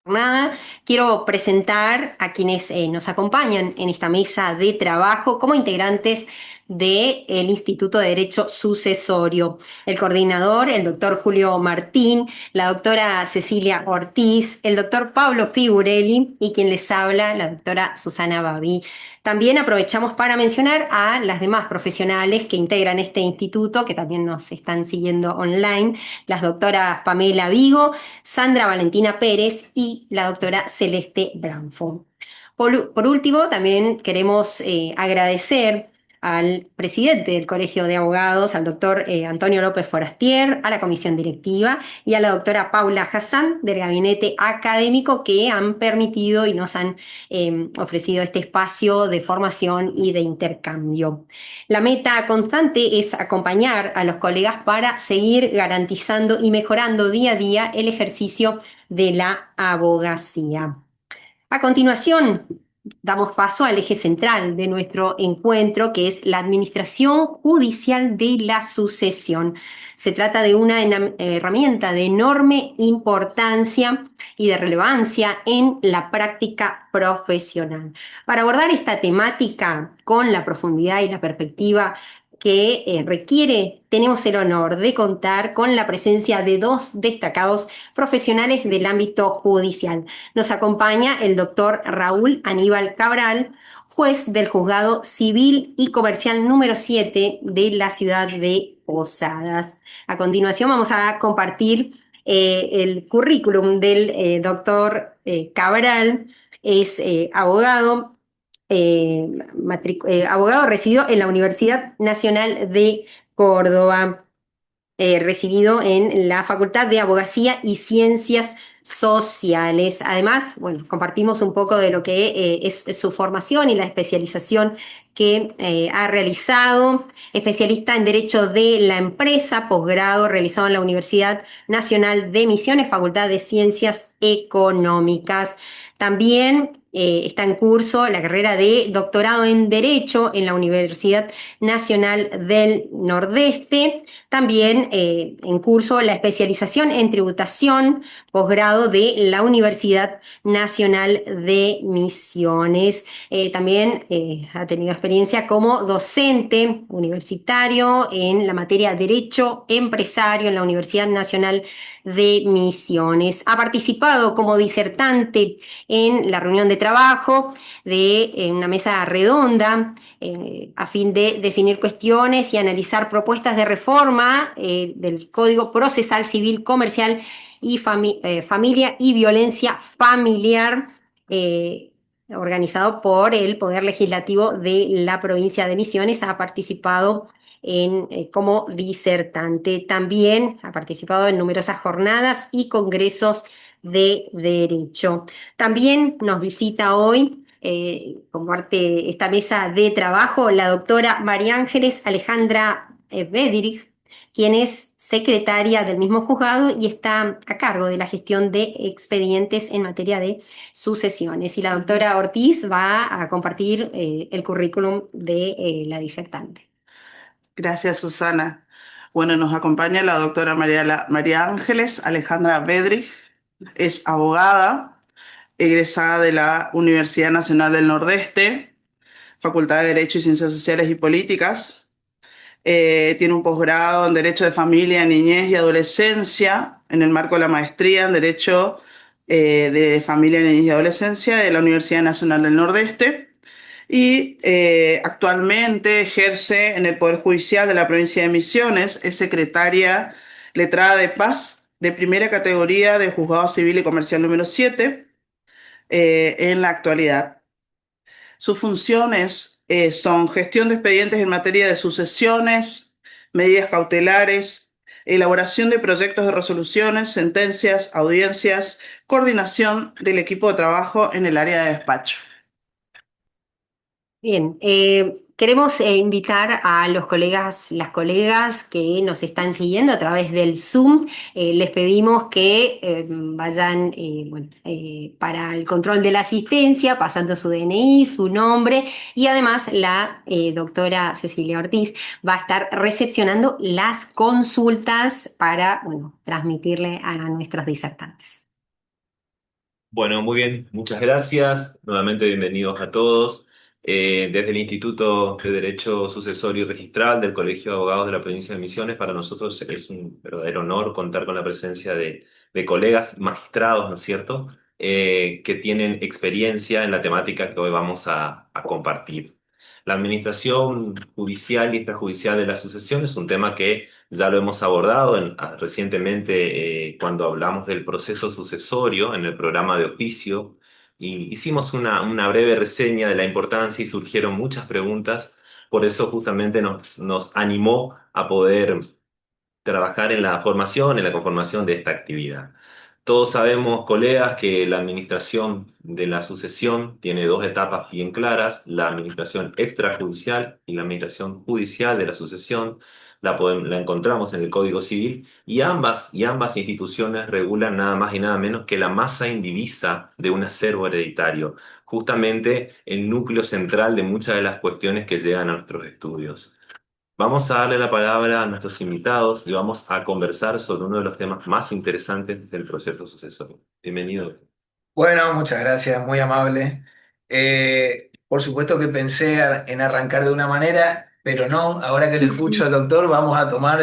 Nada, quiero presentar a quienes nos acompañan en esta mesa de trabajo como integrantes del Instituto de Derecho Sucesorio. El coordinador, el doctor Julio Martín, la doctora Cecilia Ortiz, el doctor Pablo Figurelli y quien les habla, la doctora Susana Babi. También aprovechamos para mencionar a las demás profesionales que integran este instituto, que también nos están siguiendo online, las doctoras Pamela Vigo, Sandra Valentina Pérez y la doctora Celeste Branfo. Por último, también queremos agradecer al presidente del Colegio de Abogados, al doctor Antonio López Forastier, a la comisión directiva y a la doctora Paula Hassan del gabinete académico que han permitido y nos han ofrecido este espacio de formación y de intercambio. La meta constante es acompañar a los colegas para seguir garantizando y mejorando día a día el ejercicio de la abogacía. A continuación, damos paso al eje central de nuestro encuentro, que es la administración judicial de la sucesión. Se trata de una herramienta de enorme importancia y de relevancia en la práctica profesional. Para abordar esta temática con la profundidad y la perspectiva que requiere, tenemos el honor de contar con la presencia de dos destacados profesionales del ámbito judicial. Nos acompaña el doctor Raúl Aníbal Cabral, juez del Juzgado Civil y Comercial número 7 de la ciudad de Posadas. A continuación vamos a compartir el currículum del doctor Cabral. Es abogado residió en la Universidad Nacional de Córdoba, recibido en la Facultad de Abogacía y Ciencias Sociales. Además, bueno, compartimos un poco de lo que es su formación y la especialización que ha realizado. Especialista en Derecho de la Empresa, posgrado realizado en la Universidad Nacional de Misiones, Facultad de Ciencias Económicas. También está en curso la carrera de doctorado en Derecho en la Universidad Nacional del Nordeste. También en curso la especialización en tributación, posgrado de la Universidad Nacional de Misiones. También ha tenido experiencia como docente universitario en la materia Derecho Empresario en la Universidad Nacional de Misiones. Ha participado como disertante en la reunión de trabajo de una mesa redonda a fin de definir cuestiones y analizar propuestas de reforma del Código Procesal Civil Comercial y Familia y Violencia Familiar, organizado por el Poder Legislativo de la provincia de Misiones. Ha participado como disertante. También ha participado en numerosas jornadas y congresos de derecho. También nos visita hoy, comparte esta mesa de trabajo, la doctora María Ángeles Alejandra Bedrich, quien es secretaria del mismo juzgado y está a cargo de la gestión de expedientes en materia de sucesiones. Y la doctora Ortiz va a compartir el currículum de la disertante. Gracias, Susana. Bueno, nos acompaña la doctora María Ángeles Alejandra Bedrich. Es abogada, egresada de la Universidad Nacional del Nordeste, Facultad de Derecho y Ciencias Sociales y Políticas. Tiene un posgrado en Derecho de Familia, Niñez y Adolescencia, en el marco de la maestría en Derecho de Familia, Niñez y Adolescencia de la Universidad Nacional del Nordeste. Y actualmente ejerce en el Poder Judicial de la provincia de Misiones, es secretaria letrada de paz de primera categoría del Juzgado Civil y Comercial número 7 en la actualidad. Sus funciones son gestión de expedientes en materia de sucesiones, medidas cautelares, elaboración de proyectos de resoluciones, sentencias, audiencias, coordinación del equipo de trabajo en el área de despacho. Bien, queremos invitar a los colegas, las colegas que nos están siguiendo a través del Zoom. Les pedimos que vayan bueno, para el control de la asistencia, pasando su DNI, su nombre y además la doctora Cecilia Ortiz va a estar recepcionando las consultas para, bueno, transmitirle a nuestros disertantes. Bueno, muy bien, muchas gracias. Nuevamente bienvenidos a todos. Desde el Instituto de Derecho Sucesorio y Registral del Colegio de Abogados de la Provincia de Misiones, para nosotros es un verdadero honor contar con la presencia de colegas magistrados, ¿no es cierto?, que tienen experiencia en la temática que hoy vamos a compartir. La administración judicial y extrajudicial de la sucesión es un tema que ya lo hemos abordado recientemente cuando hablamos del proceso sucesorio en el programa de oficio y hicimos una breve reseña de la importancia y surgieron muchas preguntas. Por eso justamente nos animó a poder trabajar en la formación, en la conformación de esta actividad. Todos sabemos, colegas, que la administración de la sucesión tiene dos etapas bien claras, la administración extrajudicial y la administración judicial de la sucesión. La encontramos en el Código Civil y ambas instituciones regulan nada más y nada menos que la masa indivisa de un acervo hereditario, justamente el núcleo central de muchas de las cuestiones que llegan a nuestros estudios. Vamos a darle la palabra a nuestros invitados y vamos a conversar sobre uno de los temas más interesantes del proceso sucesorio. Bienvenido. Bueno, muchas gracias, muy amable. Por supuesto que pensé en arrancar de una manera, pero no, ahora que le escucho al doctor, vamos a tomar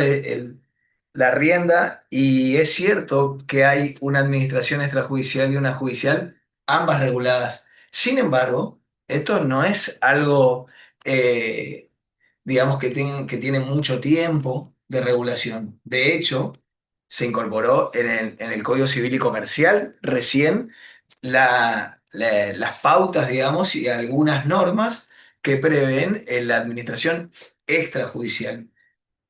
la rienda y es cierto que hay una administración extrajudicial y una judicial, ambas reguladas. Sin embargo, esto no es algo, eh, digamos, que tiene mucho tiempo de regulación. De hecho, se incorporó en el Código Civil y Comercial recién las pautas, digamos, y algunas normas que prevén la administración extrajudicial,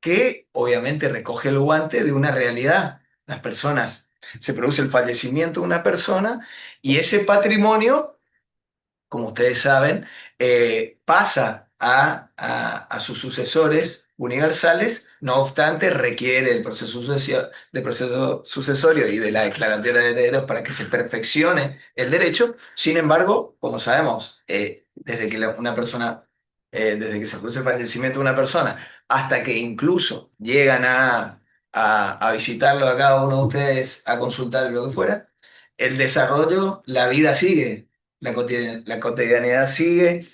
que obviamente recoge el guante de una realidad. Las personas, se produce el fallecimiento de una persona y ese patrimonio, como ustedes saben, pasa a sus sucesores universales. No obstante, requiere del proceso sucesorio y de la declaratoria de herederos para que se perfeccione el derecho. Sin embargo, como sabemos, desde que se produce el fallecimiento de una persona hasta que incluso llegan a visitarlo a cada uno de ustedes, a consultar lo que fuera, el desarrollo, la vida sigue. La cotidianidad sigue,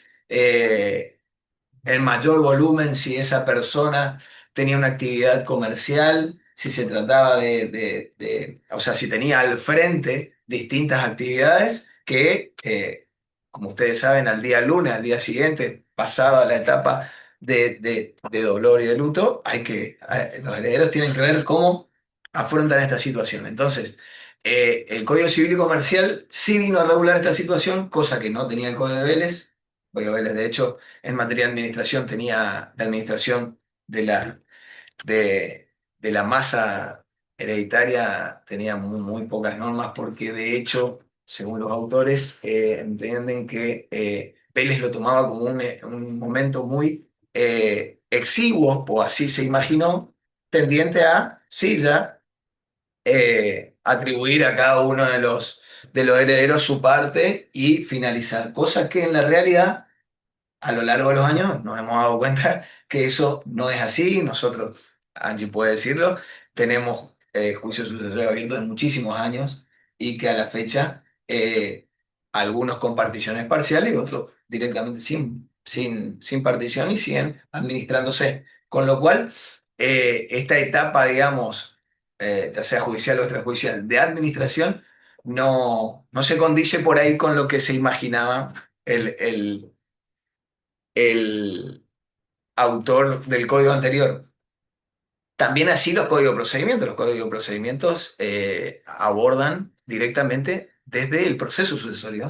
en mayor volumen si esa persona tenía una actividad comercial, si se trataba o sea, si tenía al frente distintas actividades que, como ustedes saben, al día lunes, al día siguiente, pasada la etapa de dolor y de luto, los herederos tienen que ver cómo afrontan esta situación. Entonces, el Código Civil y Comercial sí vino a regular esta situación, cosa que no tenía el Código de Vélez. El Código de Vélez, de hecho, en materia de administración tenía la administración de la masa hereditaria, tenía muy pocas normas porque de hecho, según los autores, entienden que Vélez lo tomaba como un momento muy exiguo, o así se imaginó, tendiente a, sí, ya atribuir a cada uno de los herederos su parte y finalizar, cosa que en la realidad a lo largo de los años nos hemos dado cuenta que eso no es así. Nosotros, Angie puede decirlo, tenemos juicios sucesorios abiertos de muchísimos años y que a la fecha algunos con particiones parciales y otros directamente sin partición y siguen administrándose. Con lo cual, esta etapa, digamos, ya sea judicial o extrajudicial, de administración, no se condice por ahí con lo que se imaginaba el autor del código anterior. También así los códigos de procedimientos. Los códigos de procedimientos abordan directamente desde el proceso sucesorio.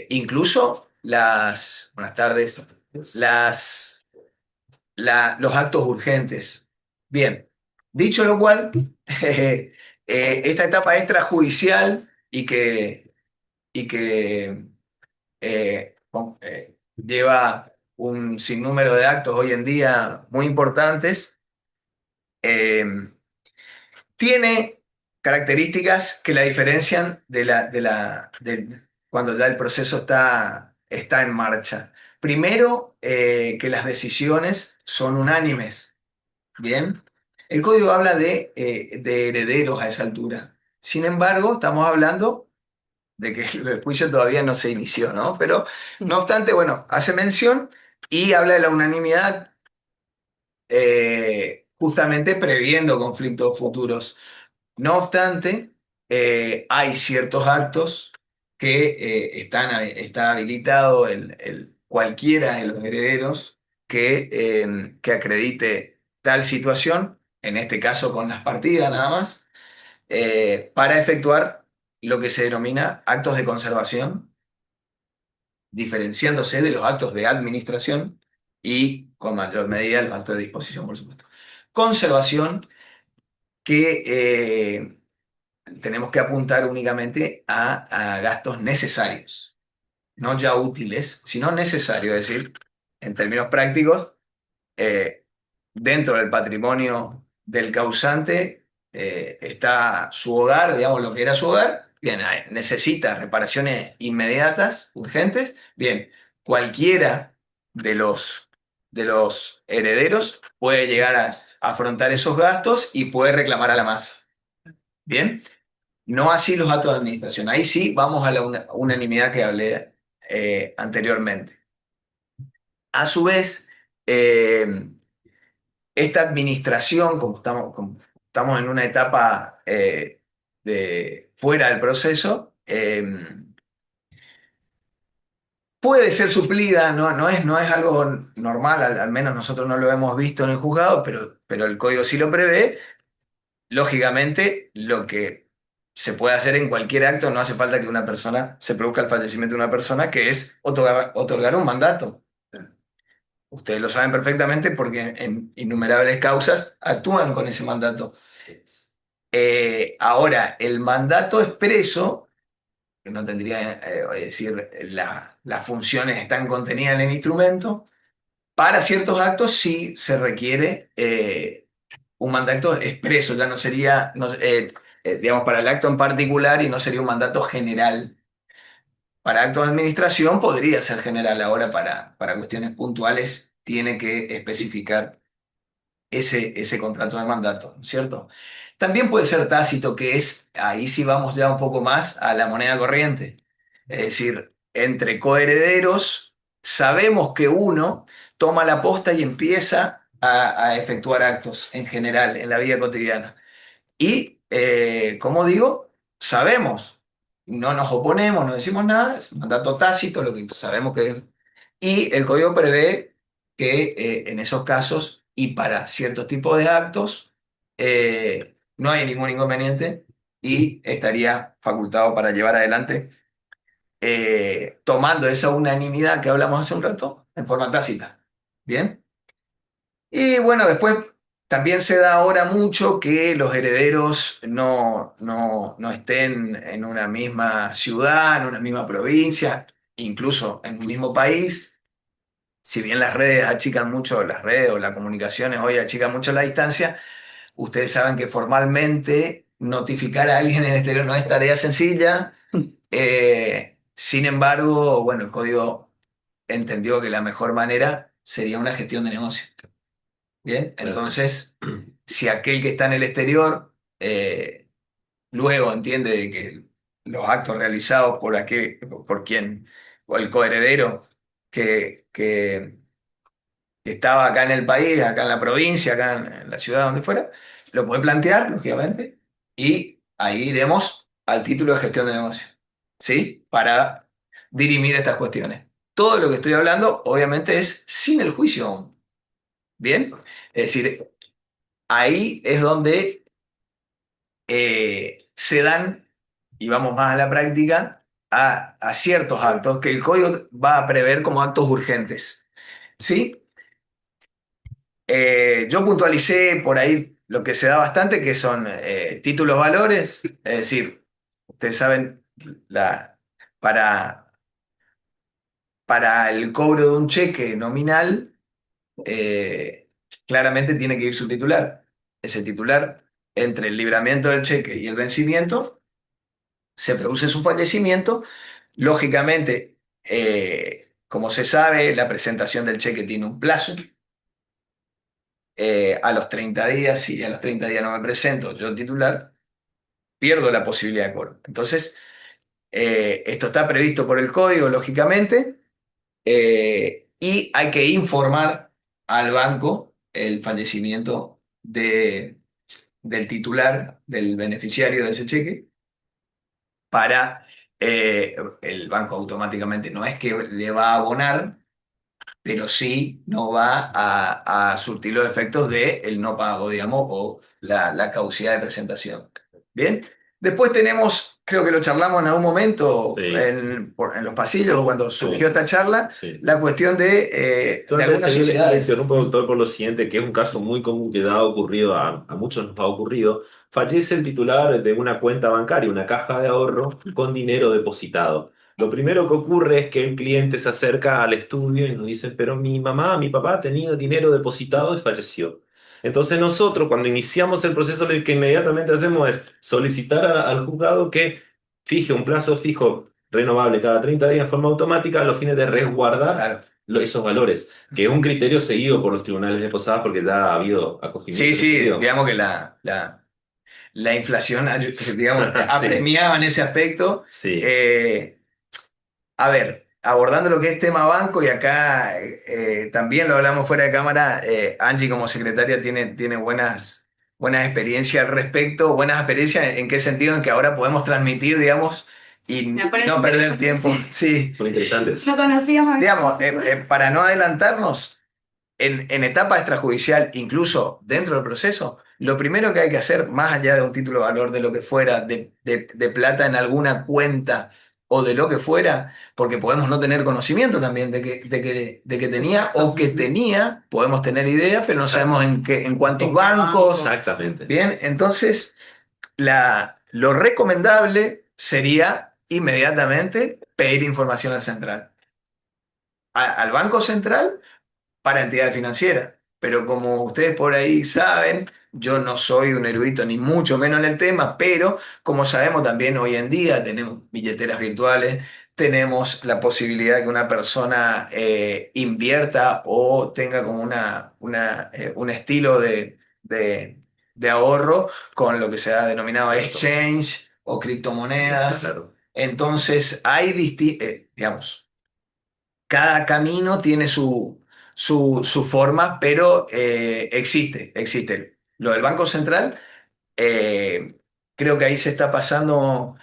Incluso buenas tardes, los actos urgentes. Bien, dicho lo cual, esta etapa extrajudicial y que lleva un sinnúmero de actos hoy en día muy importantes, eh, tiene características que la diferencian de cuando ya el proceso está en marcha. Primero, que las decisiones son unánimes. Bien, el código habla de herederos a esa altura. Sin embargo, estamos hablando de que el juicio todavía no se inició, ¿no? Pero, no obstante, bueno, hace mención y habla de la unanimidad justamente previendo conflictos futuros. No obstante, hay ciertos actos que está habilitado cualquiera de los herederos que acredite tal situación, en este caso con las partidas nada más, para efectuar lo que se denomina actos de conservación, diferenciándose de los actos de administración y, con mayor medida, los actos de disposición, por supuesto. Conservación que tenemos que apuntar únicamente a gastos necesarios, no ya útiles, sino necesarios, es decir, en términos prácticos, eh, dentro del patrimonio del causante está su hogar, digamos lo que era su hogar, bien, necesita reparaciones inmediatas, urgentes, bien, cualquiera de los herederos puede llegar a afrontar esos gastos y puede reclamar a la masa. Bien, no así los actos de administración. Ahí sí vamos a la unanimidad que hablé anteriormente. A su vez, esta administración, como estamos en una etapa fuera del proceso, puede ser suplida, no es algo normal, al menos nosotros no lo hemos visto en el juzgado, pero el código sí lo prevé. Lógicamente, lo que se puede hacer en cualquier acto, no hace falta que una persona se produzca el fallecimiento de una persona, que es otorgar un mandato. Ustedes lo saben perfectamente porque en innumerables causas actúan con ese mandato. Ahora, el mandato expreso, que no tendría, es decir, las funciones están contenidas en el instrumento, para ciertos actos sí se requiere un mandato expreso, ya no sería, digamos, para el acto en particular y no sería un mandato general. Para actos de administración podría ser general, ahora para cuestiones puntuales tiene que especificar ese contrato de mandato, ¿no es cierto? También puede ser tácito, que es, ahí sí vamos ya un poco más a la moneda corriente. Es decir, entre coherederos sabemos que uno toma la posta y empieza a efectuar actos en general en la vida cotidiana. Y, como digo, sabemos, no nos oponemos, no decimos nada, es un mandato tácito, lo que sabemos que es. Y el código prevé que en esos casos y para ciertos tipos de actos no hay ningún inconveniente y estaría facultado para llevar adelante tomando esa unanimidad que hablamos hace un rato en forma tácita. ¿Bien? Y bueno, después también se da ahora mucho que los herederos no estén en una misma ciudad, en una misma provincia, incluso en un mismo país. Si bien las redes achican mucho, las redes o las comunicaciones hoy achican mucho la distancia, ustedes saben que formalmente notificar a alguien en el exterior no es tarea sencilla. Sin embargo, bueno, el código entendió que la mejor manera sería una gestión de negocio. Bien, Claro. entonces, si aquel que está en el exterior luego entiende de que los actos realizados por quien, o el coheredero que estaba acá en el país, acá en la provincia, acá en la ciudad, donde fuera, lo puede plantear, lógicamente, y ahí iremos al título de gestión de negocio, ¿sí? Para dirimir estas cuestiones. Todo lo que estoy hablando, obviamente, es sin el juicio aún. Bien, es decir, ahí es donde se dan, y vamos más a la práctica, a ciertos actos que el código va a prever como actos urgentes. ¿Sí? Yo puntualicé por ahí lo que se da bastante, que son títulos valores, es decir, ustedes saben, la, para, para el cobro de un cheque nominal, eh, claramente tiene que ir su titular. Ese titular, entre el libramiento del cheque y el vencimiento, se produce su fallecimiento. Lógicamente, como se sabe, la presentación del cheque tiene un plazo. A los 30 días, si a los 30 días no me presento yo titular, pierdo la posibilidad de cobro. Entonces, Esto está previsto por el código, lógicamente, y hay que informar al banco el fallecimiento del titular, del beneficiario de ese cheque, para el banco automáticamente no es que le va a abonar, pero sí no va a surtir los efectos de el no pago, digamos, o la caducidad de presentación. Bien. Después tenemos, creo que lo charlamos en algún momento Sí. en los pasillos cuando surgió Sí. esta charla, Sí. la cuestión de Yo le algunas sociedades. interrumpo, doctor, por lo siguiente, que es un caso muy común que ha ocurrido, a muchos nos ha ocurrido. Fallece el titular de una cuenta bancaria, una caja de ahorro con dinero depositado. Lo primero que ocurre es que el cliente se acerca al estudio y nos dice, pero mi mamá, mi papá tenía dinero depositado y falleció. Entonces nosotros, cuando iniciamos el proceso, lo que inmediatamente hacemos es solicitar al juzgado que fije un plazo fijo renovable cada 30 días en forma automática a los fines de resguardar Claro. esos valores, que es un criterio seguido por los tribunales de Posadas porque ya ha habido acogimiento Sí, sí, recibido. digamos que la inflación digamos, ha Sí. premiado en ese aspecto. Sí, A ver, abordando lo que es tema banco, y acá también lo hablamos fuera de cámara, Angie como secretaria tiene buenas experiencias al respecto. Buenas experiencias en qué sentido, en que ahora podemos transmitir, digamos, y no perder tiempo. Sí. muy interesantes. No conocíamos. Digamos, para no adelantarnos, en etapa extrajudicial, incluso dentro del proceso, lo primero que hay que hacer, más allá de un título de valor, de lo que fuera, de plata en alguna cuenta o de lo que fuera, porque podemos no tener conocimiento también de que tenía o que tenía, podemos tener idea, pero no sabemos en cuántos ¿En qué bancos. Exactamente. Bien, entonces lo recomendable sería inmediatamente pedir información al central. Al Banco Central para entidades financieras. Pero como ustedes por ahí saben, yo no soy un erudito ni mucho menos en el tema, pero como sabemos también hoy en día tenemos billeteras virtuales, tenemos la posibilidad de que una persona invierta o tenga como un estilo de ahorro con lo que se ha denominado exchange o criptomonedas. Claro. Entonces hay digamos, cada camino tiene su forma, pero existe. Lo del Banco Central, creo que ahí se está pasando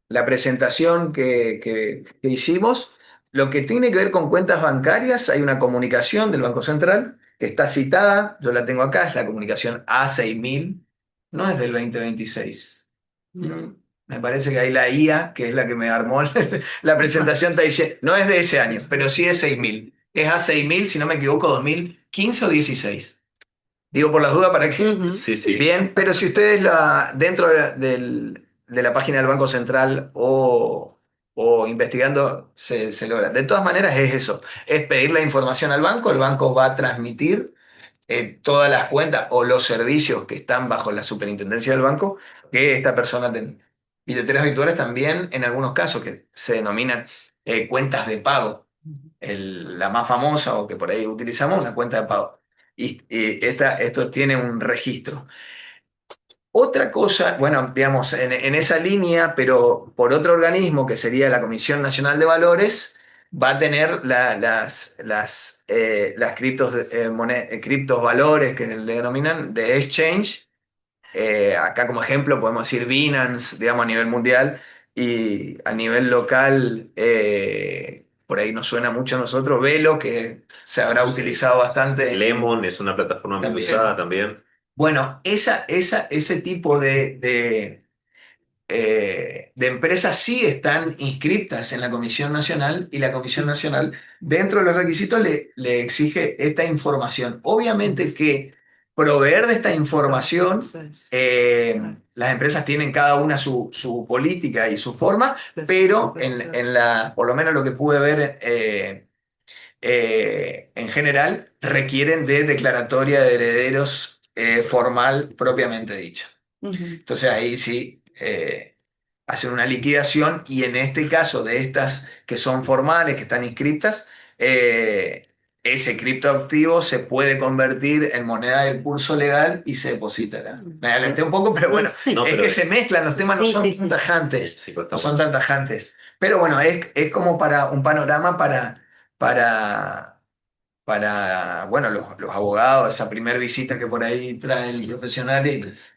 la presentación que hicimos. Lo que tiene que ver con cuentas bancarias, hay una comunicación del Banco Central que está citada, yo la tengo acá, es la comunicación A6000, no es del 2026. Me parece que ahí la IA, que es la que me armó la presentación, te dice, no es de ese año, pero sí es 6000. Es A6000, si no me equivoco, 2015 o 16. Digo por las dudas para que... Sí, sí. Bien, pero si ustedes dentro de la página del Banco Central o investigando, se logra. De todas maneras es eso, es pedir la información al banco, el banco va a transmitir todas las cuentas o los servicios que están bajo la superintendencia del banco que esta persona tiene. Billeteras virtuales también, en algunos casos, que se denominan cuentas de pago. La más famosa o que por ahí utilizamos, una cuenta de pago. Y esto tiene un registro. Otra cosa, bueno, digamos, en esa línea, pero por otro organismo que sería la Comisión Nacional de Valores, va a tener las criptos valores que le denominan de exchange. Acá como ejemplo podemos decir Binance, digamos, a nivel mundial, y a nivel local, por ahí nos suena mucho a nosotros, Velo, que se habrá utilizado bastante. Lemon es una plataforma muy También. usada también. Bueno, ese tipo de empresas sí están inscritas en la Comisión Nacional, y la Comisión Nacional, dentro de los requisitos, le exige esta información. Obviamente que proveer de esta información, las empresas tienen cada una su política y su forma, pero por lo menos lo que pude ver en general, requieren de declaratoria de herederos formal propiamente dicha. Entonces ahí sí hacen una liquidación, y en este caso de estas que son formales, que están inscritas, ese criptoactivo se puede convertir en moneda del curso legal y se deposita acá. Me adelanté un poco, pero bueno, Sí, No, es pero que se mezclan, los temas no Sí, son sí, sí. tan tajantes. sí, pero está No son bueno. tan tajantes. Pero bueno, es como para un panorama para, bueno, los abogados, esa primera visita que por ahí trae el profesional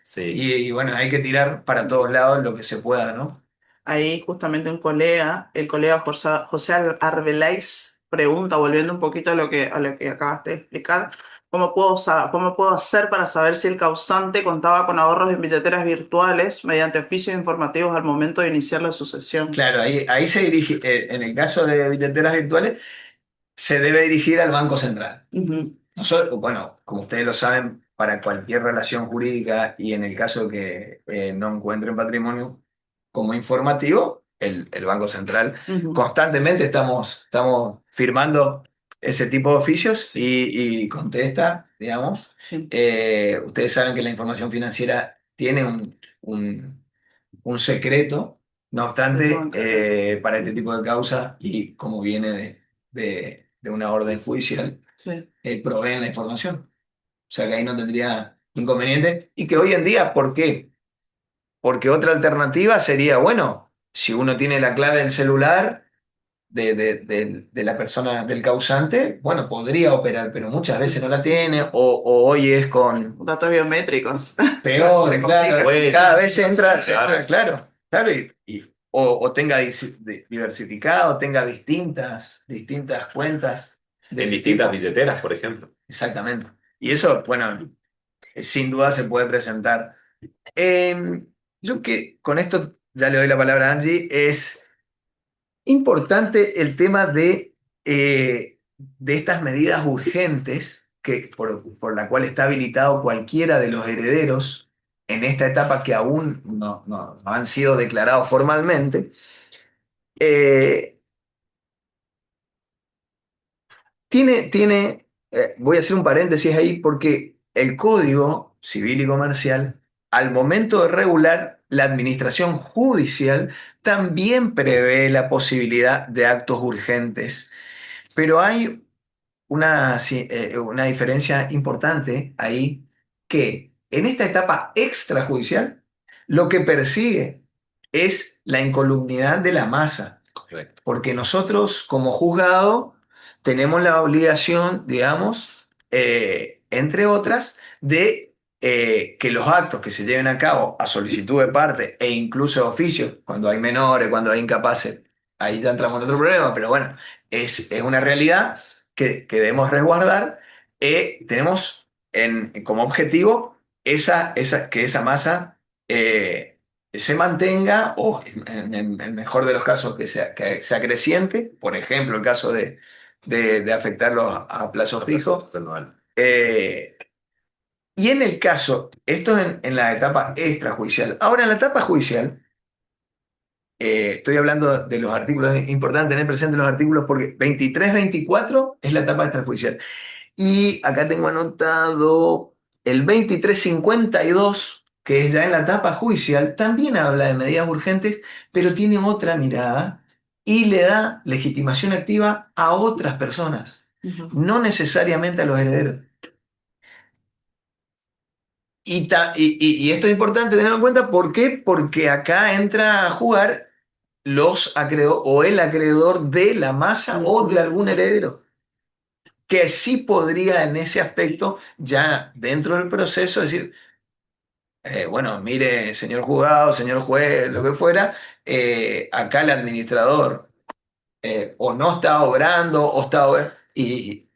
Sí. y bueno, hay que tirar para todos lados lo que se pueda, ¿no? Ahí justamente un colega, el colega José Arbeláez, pregunta, volviendo un poquito a lo que acabaste de explicar, cómo puedo hacer para saber si el causante contaba con ahorros en billeteras virtuales mediante oficios informativos al momento de iniciar la sucesión? Claro, ahí se dirige, en el caso de billeteras virtuales, se debe dirigir al Banco Central. Ujú, Nosotros, bueno, como ustedes lo saben, para cualquier relación jurídica y en el caso que no encuentren patrimonio como informativo, el Banco Central ujú. constantemente estamos firmando ese tipo de oficios y contesta, digamos. Sí, Ustedes saben que la información financiera tiene un secreto, no obstante, para este tipo de causa y como viene de una orden judicial, sí. proveen la información. O sea que ahí no tendría inconveniente. Y que hoy en día, ¿por qué? Porque otra alternativa sería, bueno, si uno tiene la clave del celular de la persona, del causante, bueno, podría operar, pero muchas veces no la tiene, o hoy es con Datos biométricos. peor, Se claro, complica. Bueno, cada vez entra, claro. claro, o tenga diversificado, tenga distintas cuentas de En ese distintas tipo. billeteras, por ejemplo. Exactamente. Y eso, bueno, sin duda se puede presentar. Eh, yo que con esto ya le doy la palabra a Angie, es importante el tema de estas medidas urgentes por la cual está habilitado cualquiera de los herederos en esta etapa que aún no han sido declarados formalmente. Eh, voy a hacer un paréntesis ahí porque el Código Civil y Comercial, al momento de regular la administración judicial, también prevé la posibilidad de actos urgentes. Pero hay una diferencia importante ahí, que en esta etapa extrajudicial, lo que persigue es la incolumnidad de la masa. Correcto. Porque nosotros, como juzgado, tenemos la obligación, digamos, entre otras, de que los actos que se lleven a cabo a solicitud de parte e incluso de oficio, cuando hay menores, cuando hay incapaces, ahí ya entramos en otro problema, pero bueno, es una realidad que debemos resguardar. Tenemos como objetivo que esa masa se mantenga o, en el mejor de los casos, que sea creciente, por ejemplo, el caso de afectarlo a plazo fijo. Anual. Y en el caso, esto en la etapa extrajudicial. Ahora, en la etapa judicial, estoy hablando de los artículos, es importante tener presente los artículos porque 23-24 es la etapa extrajudicial. Y acá tengo anotado el 2352, que es ya en la etapa judicial, también habla de medidas urgentes, pero tiene otra mirada y le da legitimación activa a otras personas, Ujú. no necesariamente a los herederos. Y esto es importante tenerlo en cuenta, ¿por qué? Porque acá entra a jugar el acreedor de la masa o de algún heredero, que sí podría en ese aspecto, ya dentro del proceso, decir, bueno, mire, señor juzgado, señor juez, lo que fuera, acá el administrador o no está obrando o y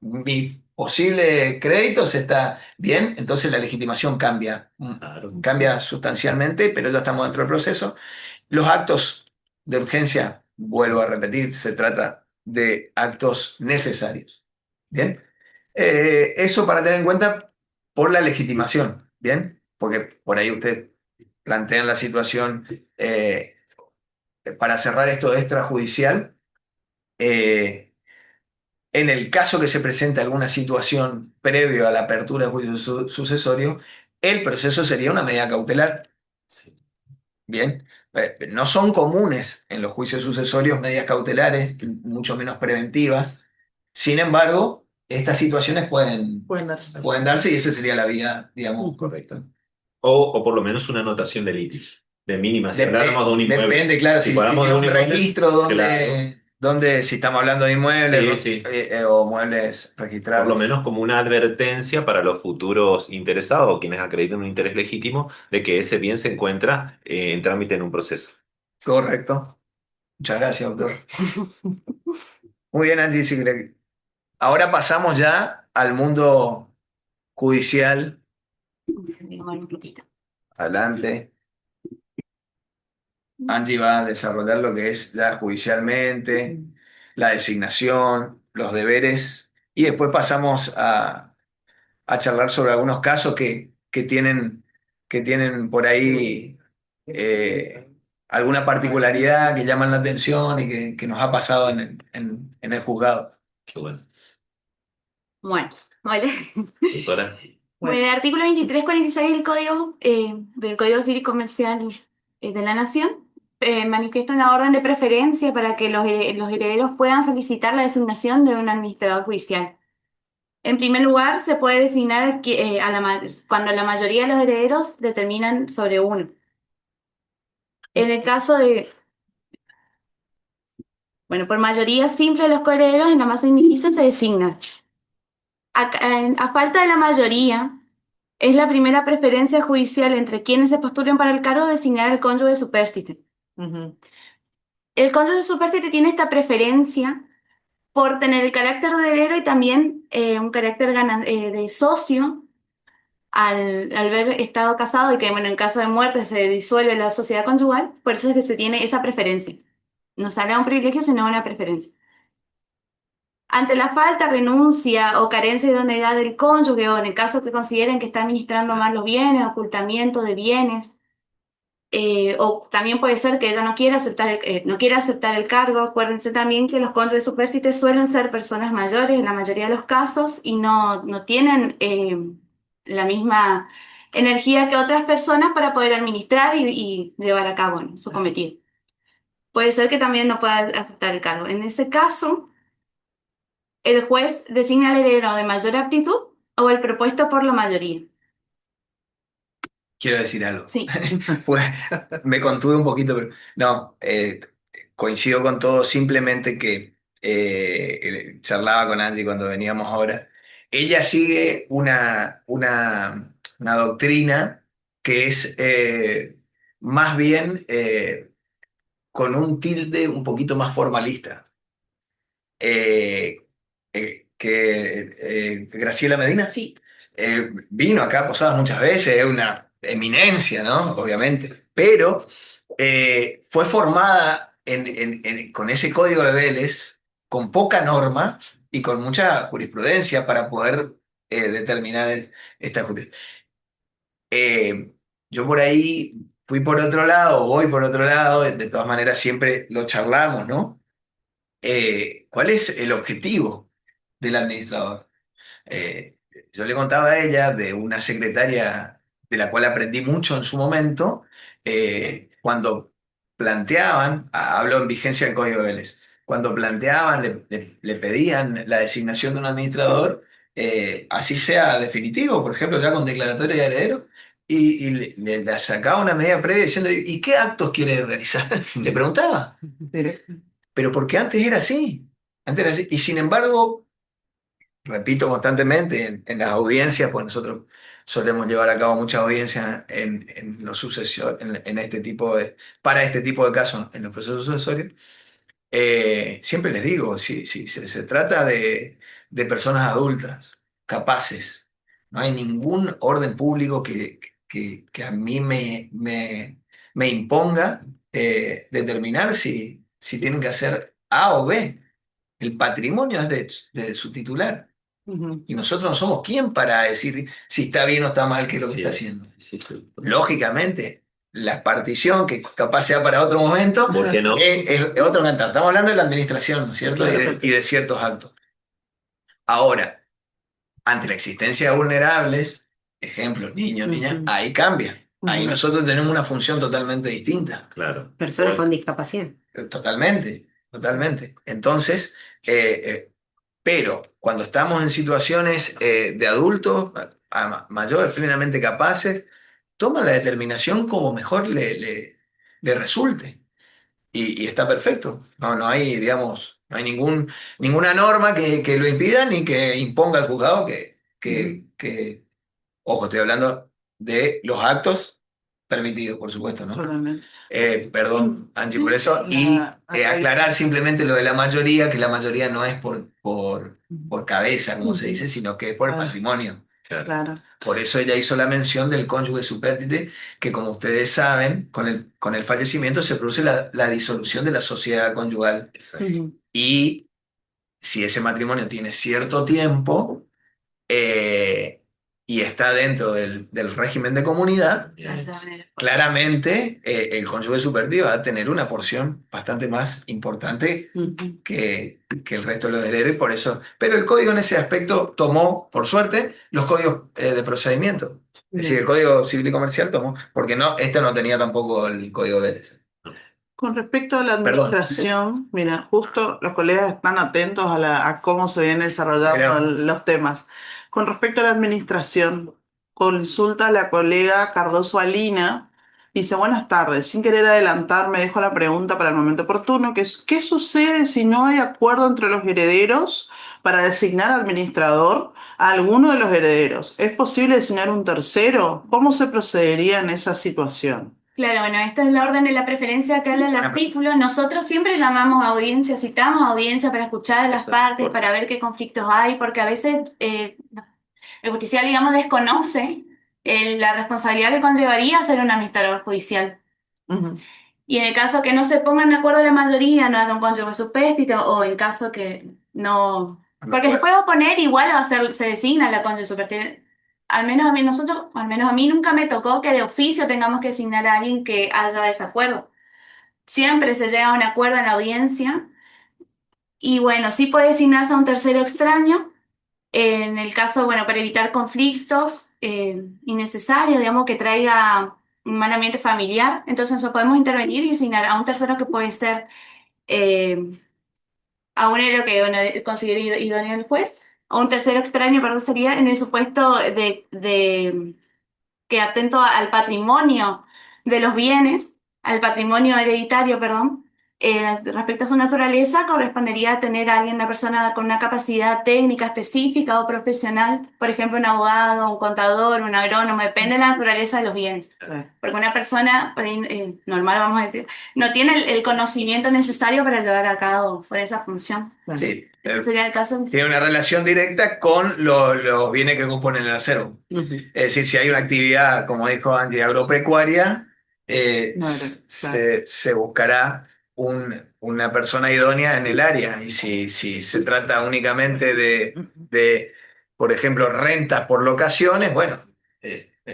mi posible crédito se está bien, entonces la legitimación cambia, Claro. cambia sustancialmente, pero ya estamos dentro del proceso. Los actos de urgencia, vuelvo a repetir, se trata de actos necesarios. Bien. Eso para tener en cuenta por la legitimación, ¿bien? Porque por ahí usted plantea la situación para cerrar esto de extrajudicial. eh, en el caso que se presente alguna situación previo a la apertura de juicio sucesorio, el proceso sería una medida cautelar. Sí. Bien. No son comunes en los juicios sucesorios medidas cautelares, mucho menos preventivas. Sin embargo, estas situaciones Pueden darse. pueden darse y esa sería la vía, digamos, correcta. O por lo menos una anotación de litis, de mínima, si habláramos de un inmueble. Depende, claro, Si si hablamos tiene de un un inmueble, registro claro. donde si estamos hablando de inmuebles Sí, sí. o muebles Por lo registrables. menos como una advertencia para los futuros interesados o quienes acrediten un interés legítimo de que ese bien se encuentra en trámite en un proceso. Correcto. Muchas gracias, doctor. Muy bien, Angie. Sí, ahora pasamos ya al mundo judicial. Un poquito. Adelante. Angie va a desarrollar lo que es ya judicialmente, la designación, los deberes, y después pasamos a charlar sobre algunos casos que tienen por ahí eh, alguna particularidad que llaman la atención y que nos ha pasado en el juzgado. Qué bueno. Bueno, vale. Doctora. Bueno, el artículo 2346 del Código Civil y Comercial de la Nación manifiesta una orden de preferencia para que los herederos puedan solicitar la designación de un administrador judicial. En primer lugar, se puede designar cuando la mayoría de los herederos determinan sobre uno. En el caso de, bueno, por mayoría simple de los coherederos en la masa indivisa se designa. A falta de la mayoría, es la primera preferencia judicial entre quienes se postulen para el cargo designar al cónyuge supérstite. El cónyuge supérstite tiene esta preferencia por tener el carácter de heredero y también un carácter de socio al haber estado casado y que, bueno, en caso de muerte se disuelve la sociedad conyugal, por eso es que se tiene esa preferencia. No será un privilegio, sino una preferencia. Ante la falta, renuncia o carencia de idoneidad del cónyuge, o en el caso que consideren que está administrando mal los bienes, ocultamiento de bienes, o también puede ser que ella no quiera aceptar el cargo. Acuérdense también que los cónyuges supérstites suelen ser personas mayores en la mayoría de los casos y no tienen la misma energía que otras personas para poder administrar y llevar a cabo, ¿no?, su cometido. Puede ser que también no pueda aceptar el cargo. En ese caso, el juez designa al heredero de mayor aptitud o el propuesto por la mayoría. Quiero decir algo. Sí. Pues me contuve un poquito, pero no, coincido con todo, simplemente que charlaba con Angie cuando veníamos ahora. Ella sigue una doctrina que es más bien con un tilde un poquito más formalista. Graciela Medina. Sí. Vino acá a Posadas muchas veces, es una eminencia, ¿no? Obviamente, pero fue formada con ese código de Vélez, con poca norma y con mucha jurisprudencia para poder determinar esta justicia. Yo por ahí fui por otro lado, voy por otro lado, de todas maneras siempre lo charlamos, ¿no? ¿Cuál es el objetivo del administrador? Eh, yo le contaba a ella de una secretaria de la cual aprendí mucho en su momento, cuando planteaban, hablo en vigencia del Código de Vélez, cuando planteaban, le pedían la designación de un administrador, así sea definitivo, por ejemplo, ya con declaratoria de heredero, y le sacaba una medida previa diciendo, ¿y qué actos quiere realizar? Le preguntaba, pero porque antes era así, antes era así, y sin embargo repito constantemente en las audiencias, pues nosotros solemos llevar a cabo muchas audiencias en los en este tipo para este tipo de casos en los procesos sucesorios. Siempre les digo, si se trata de personas adultas, capaces, no hay ningún orden público que a mí me imponga determinar si tienen que hacer A o B. El patrimonio es de su titular. Y nosotros no somos quién para decir si está bien o está mal qué es lo que está haciendo. Sí. Lógicamente, la partición, que capaz sea para otro momento, ¿Por qué no? es otro cantar. Estamos hablando de la administración, ¿no es cierto? Claro. Y de ciertos actos. Ahora, ante la existencia de vulnerables, ejemplo, niños, niñas, ahí cambia. Ahí nosotros tenemos una función totalmente distinta. Claro. Personas con discapacidad. Totalmente, totalmente. Entonces, Pero cuando estamos en situaciones de adultos, mayores, plenamente capaces, toman la determinación como mejor le resulte. Y está perfecto. No hay, digamos, no hay ninguna norma que lo impida ni que imponga al juzgado ojo, estoy hablando de los actos permitidos, por supuesto, ¿no? Totalmente. Perdón, Angie, por eso. Y aclarar simplemente lo de la mayoría, que la mayoría no es por cabeza, como se dice, sino que es por el patrimonio. Claro. Por eso ella hizo la mención del cónyuge supérstite, que como ustedes saben, con el fallecimiento se produce la disolución de la sociedad conyugal. Y si ese matrimonio tiene cierto tiempo eh, y está dentro del régimen de comunidad, claramente el cónyuge supérstite va a tener una porción bastante más importante que el resto de los herederos, por eso. Pero el código en ese aspecto tomó, por suerte, los códigos de procedimiento. Es decir, el Código Civil y Comercial tomó, porque este no tenía tampoco el Código Vélez. Con respecto a la administración, mira, justo los colegas están atentos a cómo se vienen desarrollando los temas. Con respecto a la administración, consulta a la colega Cardoso Alina. Dice, buenas tardes, sin querer adelantarme, dejo la pregunta para el momento oportuno, que es, ¿qué sucede si no hay acuerdo entre los herederos para designar administrador a alguno de los herederos? ¿Es posible designar un tercero? ¿Cómo se procedería en esa situación? Claro, bueno, esta es la orden de la preferencia que habla el artículo. Nosotros siempre llamamos a audiencia, citamos a audiencia para escuchar a las partes, para ver qué conflictos hay, porque a veces el justicial, digamos, desconoce la responsabilidad que conllevaría ser un administrador judicial. Y en el caso que no se pongan de acuerdo la mayoría, no haya un cónyuge supérstite, o en caso que no... Porque se puede oponer, igual se designa la cónyuge supérstite. Al menos a mí nunca me tocó que de oficio tengamos que designar a alguien que haya desacuerdo. Siempre se llega a un acuerdo en la audiencia. Y bueno, sí puede designarse a un tercero extraño. En el caso, bueno, para evitar conflictos innecesarios, digamos, que traiga un mal ambiente familiar. Entonces nosotros podemos intervenir y designar a un tercero que puede ser a un heredero que bueno, considere idóneo el juez, o un tercero extraño, perdón, sería en el supuesto de que atento al patrimonio de los bienes, al patrimonio hereditario, perdón, respecto a su naturaleza, correspondería a tener a alguien, una persona con una capacidad técnica específica o profesional, por ejemplo, un abogado, un contador, un agrónomo, depende de la naturaleza de los bienes. Porque una persona normal, vamos a decir, no tiene el conocimiento necesario para llevar a cabo por esa función. Sí, Sería el caso. Tiene una relación directa con los bienes que componen el acervo. Es decir, si hay una actividad, como dijo Angie, agropecuaria, se buscará una persona idónea en el área. Y si se trata únicamente de, por ejemplo, rentas por locaciones, bueno,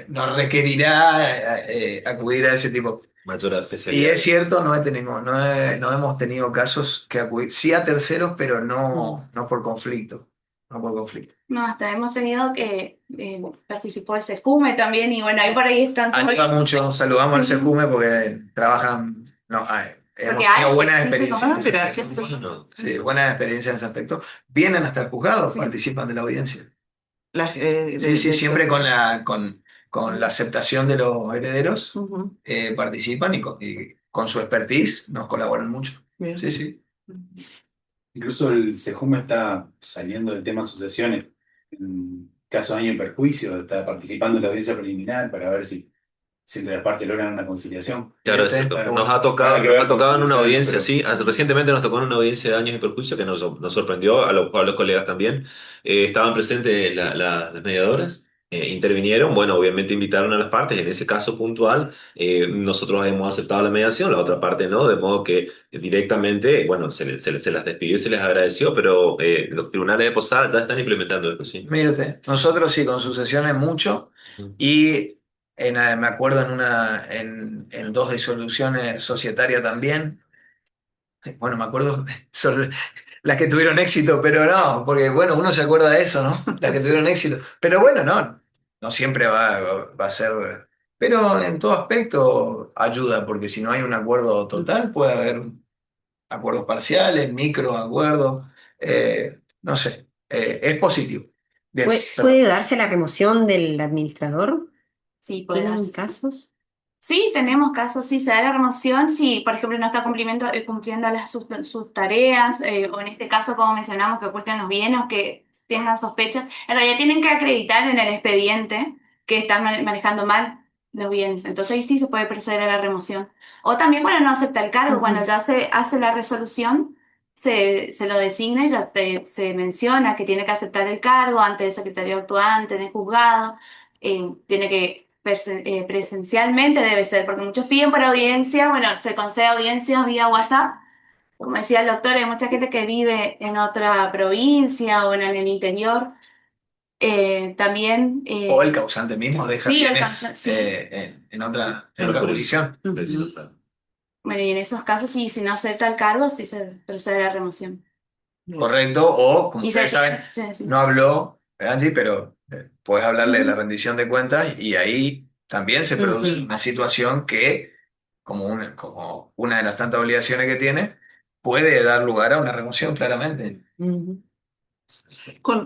no requerirá acudir a ese tipo. Mayor especialidad. Y es cierto, no hemos tenido casos que acudir, sí a terceros, pero no por conflicto. No por conflicto. No, hasta hemos tenido que participó el SEJUME también, y bueno, ahí por ahí están todos. Ayuda mucho, saludamos al SEJUME porque trabajan, hemos tenido buenas experiencias. Sí, buenas experiencias en ese aspecto. Vienen hasta el juzgado, participan de la audiencia. Sí, siempre con la aceptación de los herederos, participan y con su expertise nos colaboran mucho. Bien. Sí. Incluso el SEJUME está saliendo del tema sucesiones. En caso de daño y perjuicio, está participando en la audiencia preliminar para ver si entre las partes logran una conciliación. Claro, nos ha tocado en una audiencia, sí. Recientemente nos tocó en una audiencia de daños y perjuicios que nos sorprendió, a los colegas también. Estaban presentes las mediadoras. Intervinieron, bueno, obviamente invitaron a las partes, en ese caso puntual, nosotros hemos aceptado la mediación, la otra parte no, de modo que directamente, bueno, se las despidió y se les agradeció, pero los tribunales de Posada ya están implementando esto, sí. Mire usted, nosotros sí, con sucesiones mucho, y me acuerdo en dos disoluciones societarias también. Bueno, me acuerdo son las que tuvieron éxito, pero no, porque bueno, uno se acuerda de eso, ¿no? Las que tuvieron éxito. Pero bueno, no siempre va a ser. Pero en todo aspecto ayuda, porque si no hay un acuerdo total, puede haber acuerdos parciales, microacuerdos, no sé. es positivo. Bien, ¿Puede, perdón. puede darse la remoción del administrador? Sí, puede ¿Tienen darse. casos? Sí, tenemos casos, sí, se da la remoción si, por ejemplo, no está cumpliendo sus tareas, o en este caso, como mencionamos, que oculten los bienes o que tengan sospechas. En realidad tienen que acreditar en el expediente que están manejando mal los bienes. Entonces ahí sí se puede proceder a la remoción. O también cuando no acepta el cargo, cuando ya se hace la resolución, se lo designa y ya se menciona que tiene que aceptar el cargo ante el secretario actuante, en el juzgado. Tiene que presencialmente debe ser, porque muchos piden por audiencia, bueno, se concede audiencias vía WhatsApp. Como decía el doctor, hay mucha gente que vive en otra provincia o en el interior. También, O el causante mismo deja sí, bienes sí. en otra jurisdicción. Bueno, y en esos casos, sí, si no acepta el cargo, sí se procede a la remoción. Correcto, o como Y ustedes saben, sí. no habló Angie, pero puedes hablarle de la rendición de cuentas y ahí también se produce una situación que, como una de las tantas obligaciones que tiene, puede dar lugar a una remoción, claramente.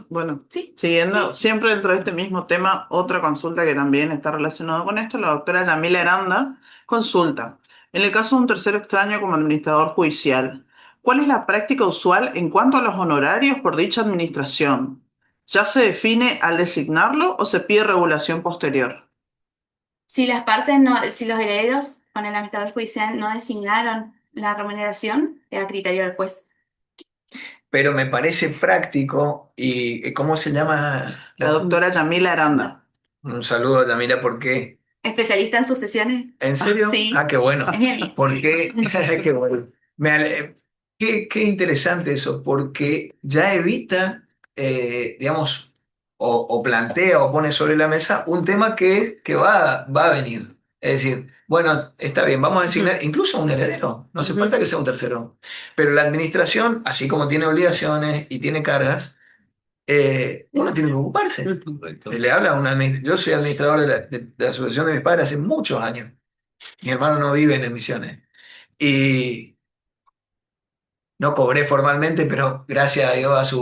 Bueno, Sí. siguiendo siempre dentro de este mismo tema, otra consulta que también está relacionada con esto, la doctora Yamila Aranda consulta. En el caso de un tercero extraño como administrador judicial, ¿cuál es la práctica usual en cuanto a los honorarios por dicha administración? ¿Ya se define al designarlo o se pide regulación posterior? Si las partes no, si los herederos con el administrador judicial no designaron la remuneración, a criterio del juez. Pero me parece práctico y ¿cómo se llama? La doctora Yamila Aranda. Un saludo a Yamila porque... ¿Especialista en sucesiones? ¿En serio? Sí, Ah, qué bueno. es mi amiga. Porque, qué bueno. Qué interesante eso, porque ya evita, digamos, o plantea o pone sobre la mesa un tema que va a venir. Es decir, bueno, está bien, vamos a designar incluso a un heredero, no hace falta que sea un tercero. Pero la administración, así como tiene obligaciones y tiene cargas, uno tiene que ocuparse. Correcto. Le habla a yo soy administrador de la asociación de mis padres hace muchos años. Mi hermano no vive en Misiones. Y no cobré formalmente, pero gracias a Dios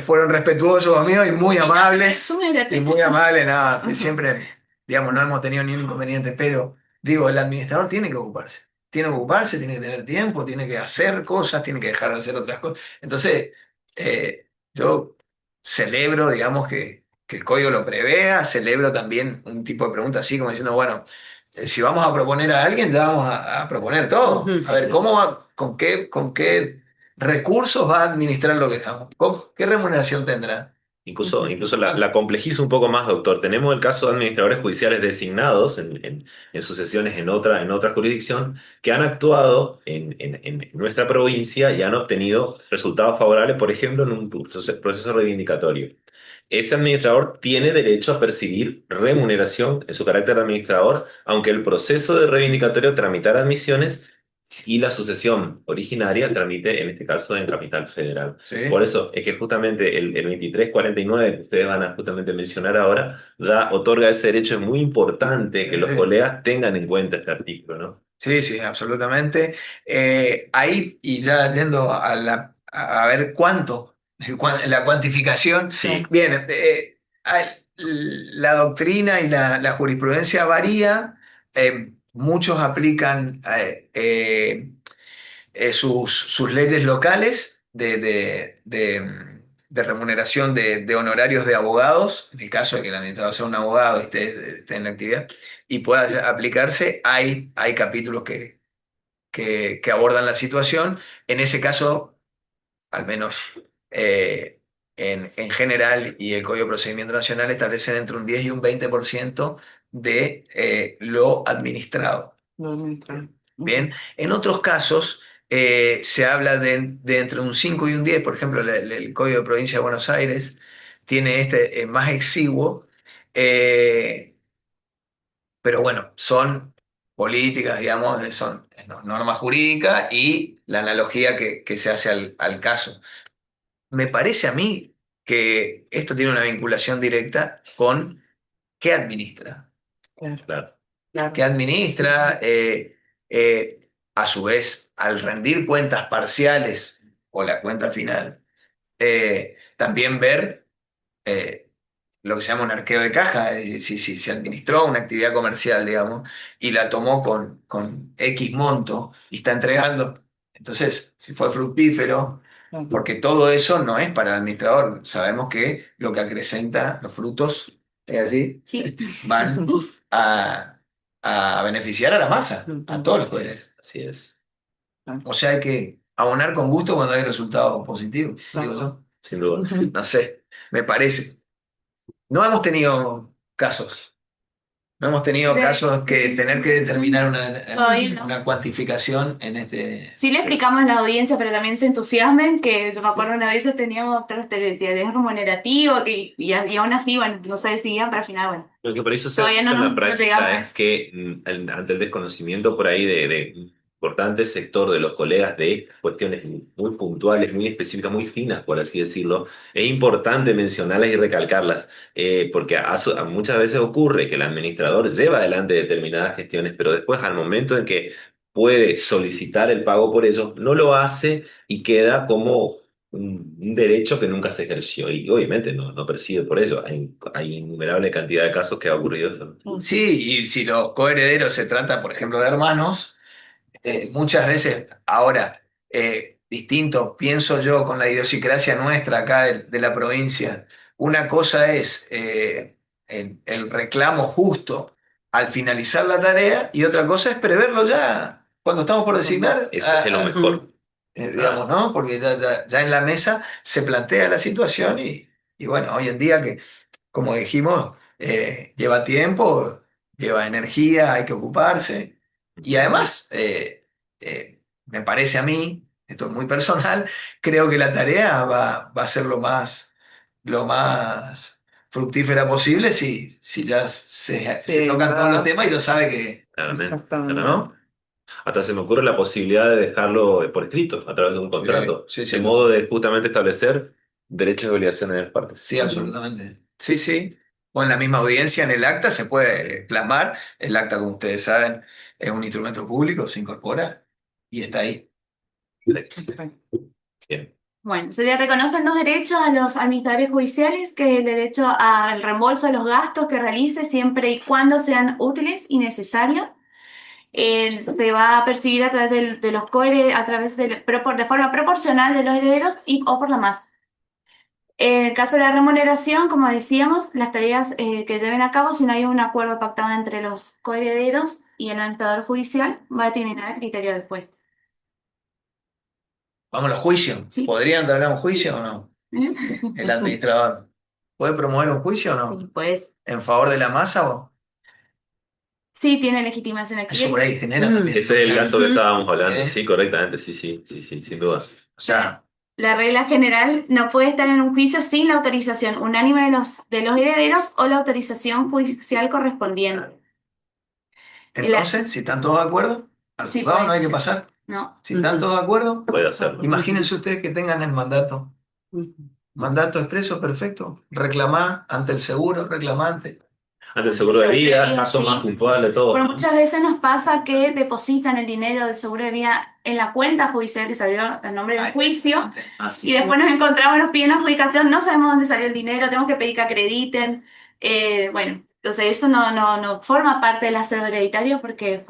fueron respetuosos conmigo y muy amables. Y muy amables, nada, siempre, digamos, no hemos tenido ni un inconveniente, pero digo, el administrador tiene que ocuparse. Tiene que ocuparse, tiene que tener tiempo, tiene que hacer cosas, tiene que dejar de hacer otras cosas. Entonces, yo celebro, digamos, que el código lo prevea, celebro también un tipo de pregunta así como diciendo, bueno, si vamos a proponer a alguien, ya vamos a proponer todo. A ver, ¿cómo va, con qué recursos va a administrar lo que dejamos? ¿Qué remuneración tendrá? Incluso la complejizo un poco más, doctor. Tenemos el caso de administradores judiciales designados en sucesiones en otra jurisdicción que han actuado en nuestra provincia y han obtenido resultados favorables, por ejemplo, en un proceso reivindicatorio. Ese administrador tiene derecho a percibir remuneración en su carácter de administrador, aunque el proceso de reivindicatorio tramitara admisiones y la sucesión originaria tramite, en este caso, en Capital Federal. ¿Sí? Por eso es que justamente el 2349 que ustedes van a justamente mencionar ahora, ya otorga ese derecho. Es muy importante que los colegas tengan en cuenta este artículo, ¿no? Sí, sí, absolutamente. Ahí, y ya yendo a ver cuánto, la cuantificación. Sí. Bien, la doctrina y la jurisprudencia varía. Muchos aplican sus leyes locales de remuneración de honorarios de abogados, en el caso de que el administrador sea un abogado y esté en la actividad, y pueda aplicarse, hay capítulos que abordan la situación. En ese caso, al menos en general, y el Código de Procedimiento Nacional establecen entre un 10 y un 20% de lo administrado. Bien, en otros casos se habla de entre un 5 y un 10, por ejemplo, el Código de Provincia de Buenos Aires tiene este más exiguo, eh, pero bueno, son políticas, digamos, son normas jurídicas y la analogía que se hace al caso. Me parece a mí que esto tiene una vinculación directa con qué administra. Claro. Que administra, a su vez, al rendir cuentas parciales o la cuenta final, también ver lo que se llama un arqueo de caja, si se administró una actividad comercial, digamos, y la tomó con X monto y está entregando. Entonces, si fue fructífero, porque todo eso no es para el administrador. Sabemos que lo que acrecenta los frutos, es así, Sí. van a, a beneficiar a la masa, a todos los poderes. Así es, O sea, hay que abonar con gusto cuando hay resultados positivos, digo yo. sin duda. No sé, me parece. No hemos tenido casos. No hemos tenido casos que tener que determinar Todavía no. una cuantificación en este. Sí le explicamos a la audiencia, pero también se entusiasmen, que yo me acuerdo una vez teníamos tres decía, es remunerativo, y aún así, bueno, no se decidían, pero al final, bueno. Lo que por eso se ha Todavía visto no en la nos práctica llegamos. es que ante el desconocimiento por ahí de importante sector de los colegas de estas cuestiones muy puntuales, muy específicas, muy finas, por así decirlo, es importante mencionarlas y recalcarlas, porque muchas veces ocurre que el administrador lleva adelante determinadas gestiones, pero después al momento en que puede solicitar el pago por ellos, no lo hace y queda como un derecho que nunca se ejerció y obviamente no percibe por ello. Hay innumerable cantidad de casos que ha ocurrido esto. Sí, y si los coherederos se trata, por ejemplo, de hermanos, muchas veces, ahora, distinto, pienso yo con la idiosincrasia nuestra acá de la provincia, una cosa es el reclamo justo al finalizar la tarea y otra cosa es preverlo ya cuando estamos por designar. Eso es lo mejor. Digamos, ¿no? Porque ya en la mesa se plantea la situación y bueno, hoy en día que, como dijimos, lleva tiempo, lleva energía, hay que ocuparse. Y además, me parece a mí, esto es muy personal, creo que la tarea va a ser lo más fructífera posible si ya se Sí, tocan todos los ¿verdad? temas y ya sabe que, Claramente, Exactamente. claramente. ¿no? Hasta se me ocurre la posibilidad de dejarlo por escrito, a través de un contrato, Sí, de sí, modo de justamente establecer derechos y obligaciones de las partes. sí, absolutamente. Sí, sí. O en la misma audiencia, en el acta, se puede plasmar. El acta, como ustedes saben, es un instrumento público, se incorpora y está ahí. Bien. Bueno, se le reconocen dos derechos a los administradores judiciales, que es el derecho al reembolso de los gastos que realice siempre y cuando sean útiles y necesarios. Se va a percibir a través de los COER, a través de forma proporcional de los herederos o por la masa. En el caso de la remuneración, como decíamos, las tareas que lleven a cabo, si no hay un acuerdo pactado entre los coherederos y el administrador judicial, va a determinar el criterio del juez. Vamos a los juicios. Sí. ¿Podrían hablar un juicio o no? El administrador. ¿Puede promover un juicio o no? Sí, pues, ¿En favor de la masa o...? sí, tiene legitimación aquí. Eso por ahí genera también. Ese es el caso que estábamos hablando, ¿Eh? sí, correctamente, sí, sin duda. O sea, La regla general no puede estar en un juicio sin la autorización unánime de los herederos o la autorización judicial correspondiente. entonces, si están todos de acuerdo, al Sí, juzgado puede no hay que ser. pasar. No. Si están todos de acuerdo, Puede hacerlo. imagínense ustedes que tengan el mandato. Mandato expreso, perfecto. Reclamar ante el seguro, reclamante. Ante el seguro de vida, Sí. casos más puntuales, todo. Pero muchas veces nos pasa que depositan el dinero del seguro de vida en la cuenta judicial que salió a nombre del juicio y después nos encontramos, nos piden adjudicación, no sabemos dónde salió el dinero, tenemos que pedir que acrediten. Bueno, entonces eso no forma parte del acervo hereditario porque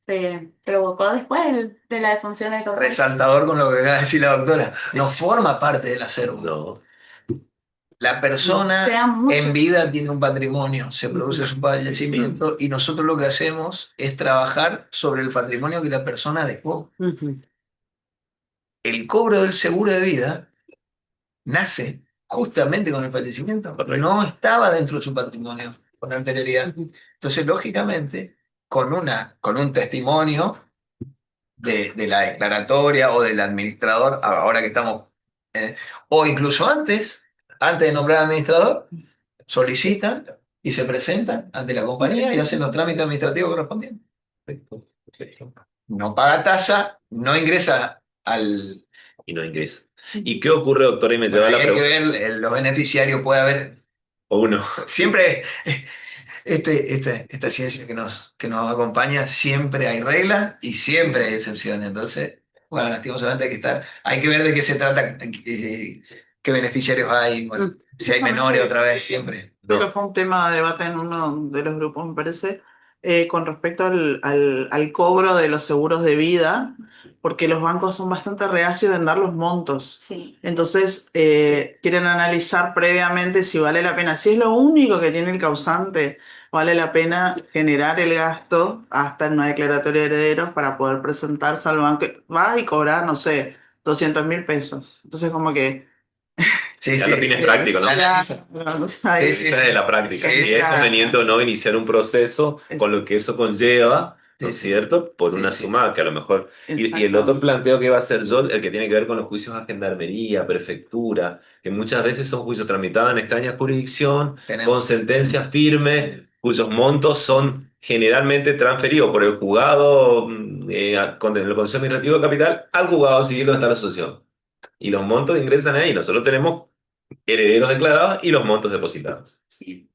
se provocó después de la defunción del contrato. Resaltador con lo que acaba de decir la doctora. No forma parte del acervo. No. La persona Se da mucho. en vida tiene un patrimonio, se produce su fallecimiento y nosotros lo que hacemos es trabajar sobre el patrimonio que la persona dejó. El cobro del seguro de vida nace justamente con el fallecimiento. Correcto. No estaba dentro de su patrimonio con anterioridad. Entonces, lógicamente, con un testimonio de la declaratoria o del administrador, ahora que estamos, o incluso antes de nombrar administrador, solicitan y se presentan ante la compañía y hacen los trámites administrativos correspondientes. Perfecto. No paga tasa, no ingresa al... Y no ingresa. ¿Y qué ocurre, doctor? Y me Bueno, lleva ahí la hay que pregunta. ver los beneficiarios, puede haber... O uno. Siempre, esta ciencia que nos acompaña, siempre hay reglas y siempre hay excepciones. Entonces, Bueno, lastimosamente hay que ver de qué se trata, qué beneficiarios hay, bueno, si hay menores otra vez, siempre. Creo No. que fue un tema de debate en uno de los grupos, me parece, con respecto al cobro de los seguros de vida, porque los bancos son bastante reacios en dar los montos. Sí. Entonces, quieren analizar previamente si vale la pena. Si es lo único que tiene el causante, vale la pena generar el gasto hasta en una declaratoria de herederos para poder presentarse al banco. Va y cobrar, no sé, 200.000 pesos. Entonces, como que... Sí, Ya sí. lo tienes práctico, ¿no? Analiza. Ahí, Sí, Esa es de la práctica. sí, Si es claro. conveniente o no iniciar un proceso con lo que eso conlleva, ¿no es Sí, sí. cierto? Por Sí, una sí, suma que a lo mejor... Y el otro Exactamente. planteo que va a hacer yo, el que tiene que ver con los juicios a gendarmería, prefectura, que muchas veces son juicios tramitados en extraña jurisdicción, con Tenemos. sentencias firmes, cuyos montos son generalmente transferidos por el juzgado con el Consejo Administrativo de Capital al juzgado civil donde está la asociación. Y los montos ingresan ahí. Nosotros tenemos herederos declarados y los montos depositados. Sí.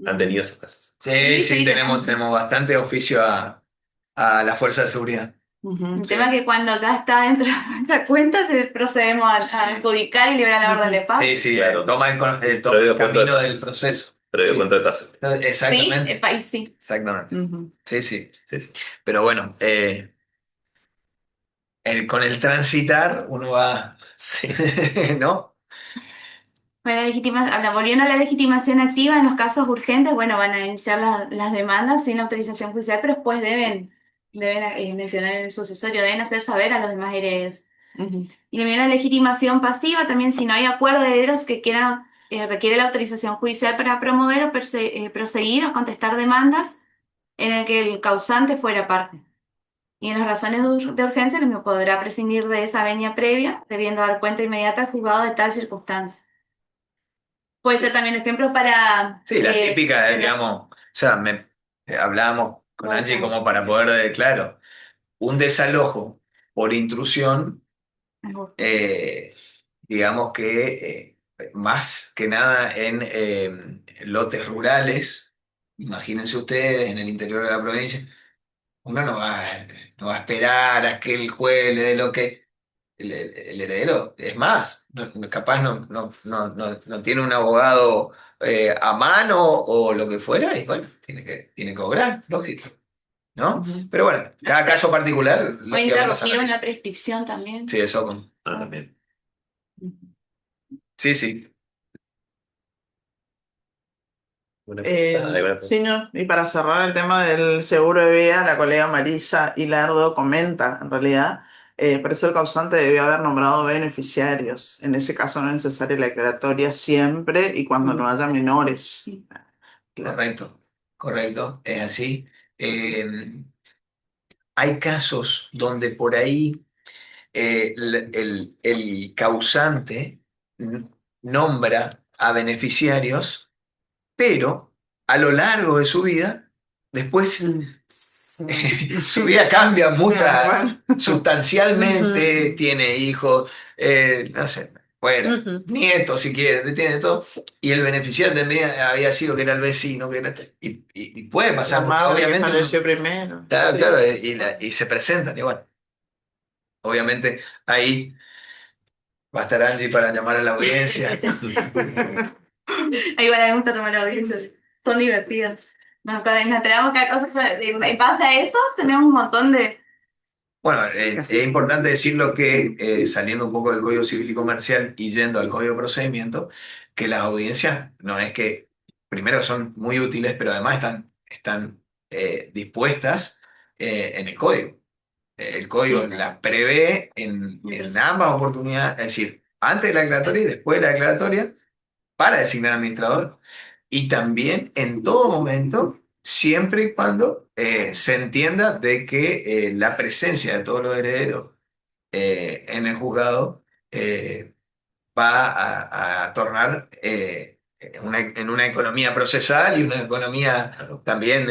Han tenido esos casos. Sí, Sí, sí, sí, tenemos bastante oficio a la fuerza de seguridad. Ujú. El tema es que cuando ya está dentro de nuestra cuenta, procedemos a adjudicar y liberar la orden de paz. Sí, sí, Claro. toma toma Previo el cuento de camino tasa. del proceso. Previo Sí. cuento de tasa. Sí, Exactamente. el país sí. Exactamente. Ujú. Sí, sí. Sí, sí. Pero bueno, con el transitar uno va, Sí. ¿no? Bueno, volviendo a la legitimación activa, en los casos urgentes, bueno, van a iniciar las demandas sin autorización judicial, pero después deben mencionar en el sucesorio, deben hacer saber a los demás herederos. Ujú. Y también la legitimación pasiva, también si no hay acuerdo de herederos que quieran, requiere la autorización judicial para promover o proseguir o contestar demandas en el que el causante fuera parte. Y en las razones de urgencia, el mismo podrá prescindir de esa venia previa, debiendo dar cuenta inmediata al juzgado de tal circunstancia. Puede ser también ejemplos para... Sí, la típica, tener- digamos, o sea, hablábamos con Angie como para poder, claro, un desalojo por intrusión, eh, digamos que más que nada en lotes rurales, imagínense ustedes en el interior de la provincia, uno no va a esperar a que el juez le dé lo que el heredero. Es más, capaz no tiene un abogado a mano o lo que fuera, y bueno, tiene que cobrar, lógico, ¿no? Ujú. Pero bueno, cada caso particular, O lógicamente, se interrumpir una analiza. prescripción también. Sí, eso También. sí, sí. Buena pregunta. Hay buena pregunta. Sí, no. Y para cerrar el tema del seguro de vida, la colega Marisa Hilardo comenta, en realidad, por eso el causante debió haber nombrado beneficiarios. En ese caso no es necesaria la declaratoria siempre y cuando no haya menores. Claro. Correcto, correcto, es así. Eh, Hay casos donde por ahí el causante nombra a beneficiarios, pero a lo largo de su vida, después su vida cambia, muta Bueno. sustancialmente, Ujú. tiene hijos, no sé, bueno, Ujú. nietos si quiere, tiene todo, y el beneficiario había sido que era el vecino, y puede La pasar, porque madre que obviamente falleció primero. claro, Sí. claro, y se presentan, y bueno, obviamente ahí va a estar Angie para llamar a la audiencia. Ahí van a gusta tomar audiencias. Son divertidas. Nos enteramos cada cosa. En base a eso, tenemos un montón de. Bueno, es importante decirlo que saliendo un poco del Código Civil y Comercial y yendo al Código de Procedimiento, que las audiencias no es que, primero son muy útiles, pero además están dispuestas en el Código. El Código Sí. las prevé en ambas oportunidades, es decir, antes de la declaratoria y después de la declaratoria, para designar administrador y también en todo momento, siempre y cuando se entienda de que la presencia de todos los herederos en el juzgado va a tornar en una economía procesal y una economía también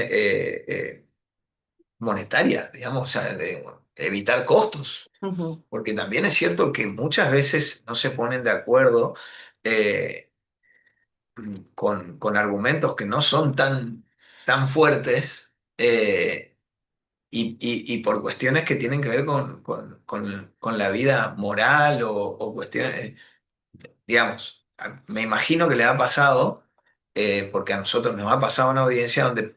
monetaria, digamos, o sea, de evitar costos. Ujú. Porque también es cierto que muchas veces no se ponen de acuerdo eh, con argumentos que no son tan fuertes, y por cuestiones que tienen que ver con la vida moral o cuestiones, digamos, me imagino que le ha pasado, porque a nosotros nos ha pasado una audiencia donde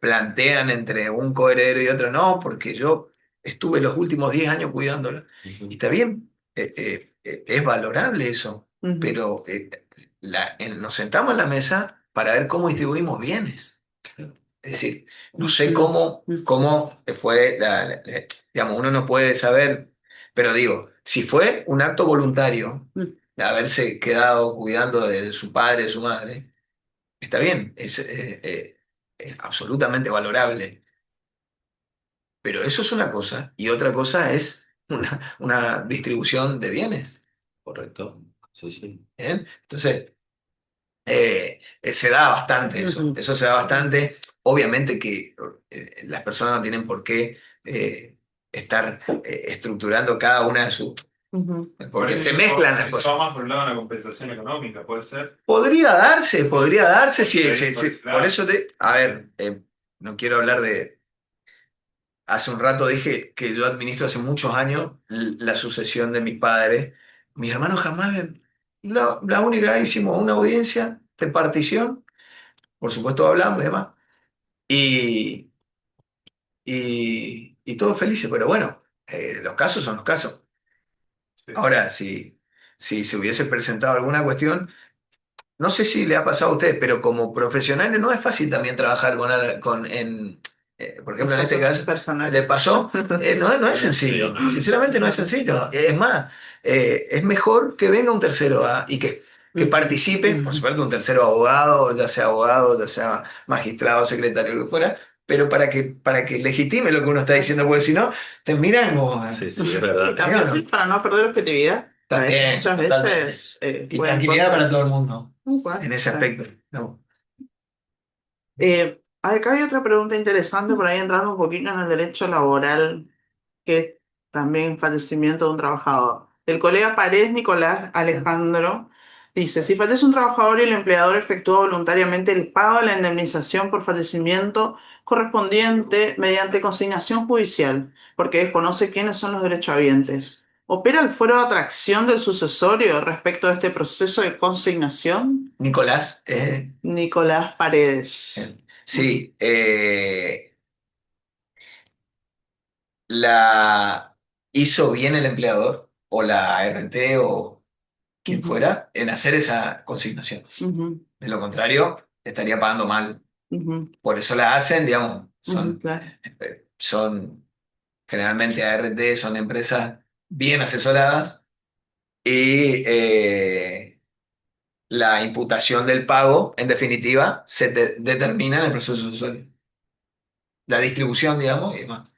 plantean entre un coheredero y otro, no, porque yo estuve los últimos 10 años cuidándolo. Y está bien, es valorable eso, Ujú. pero nos sentamos en la mesa para ver cómo distribuimos bienes. Es decir, no sé cómo fue, digamos, uno no puede saber, pero digo, si fue un acto voluntario de haberse quedado cuidando de su padre, de su madre, está bien, es absolutamente valorable, pero eso es una cosa y otra cosa es una distribución de bienes. Correcto. Sí, sí. ¿Bien? Entonces, se da bastante eso, Ujú. eso se da bastante. Obviamente que las personas no tienen por qué estar estructurando cada una de sus... Ujú. Porque se mezclan las Eso cosas. va más por el lado de la compensación económica, puede ser. Podría darse, sí, Por ahí, sí, por sí. ese Por lado. eso a ver, no quiero hablar de... Hace un rato dije que yo administro hace muchos años la sucesión de mi padre. Mis hermanos jamás... La única vez hicimos una audiencia de partición, por supuesto hablamos y demás. Y, y todos felices, pero bueno, los casos son los casos. Sí, sí. Ahora, si se hubiese presentado alguna cuestión, no sé si le ha pasado a ustedes, pero como profesionales no es fácil también trabajar por ejemplo, en este Casos caso, personales. le pasó, no es sencillo, Sí. sinceramente no es sencillo. Es más, es mejor que venga un tercero y que participe, por supuesto, un tercero abogado, ya sea magistrado, secretario, lo que fuera, pero para que legitime lo que uno está diciendo, porque si no, te miran como... Sí, sí, es verdad. También sí, para no perder objetividad. A veces, También, muchas totalmente. veces Y pueden tranquilidad para todo el mundo Igual, en ese sí. aspecto. ¿No? Acá hay otra pregunta interesante, por ahí entrando un poquito en el derecho laboral, que es también fallecimiento de un trabajador. El colega Paredes Nicolás Alejandro dice, si fallece un trabajador y el empleador efectúa voluntariamente el pago de la indemnización por fallecimiento correspondiente mediante consignación judicial, porque desconoce quiénes son los derechohabientes. ¿Opera el fuero de atracción del sucesorio respecto a este proceso de consignación? Nicolás, Nicolás Paredes. sí, la hizo bien el empleador o la ART o quien Ujú, fuera en hacer esa consignación. ujú, De lo contrario, estaría pagando mal. ujú, Por eso la hacen, digamos, ujú, claro. son generalmente ART, son empresas bien asesoradas y la imputación del pago, en definitiva, determina en el proceso sucesorio. La distribución, digamos, y demás.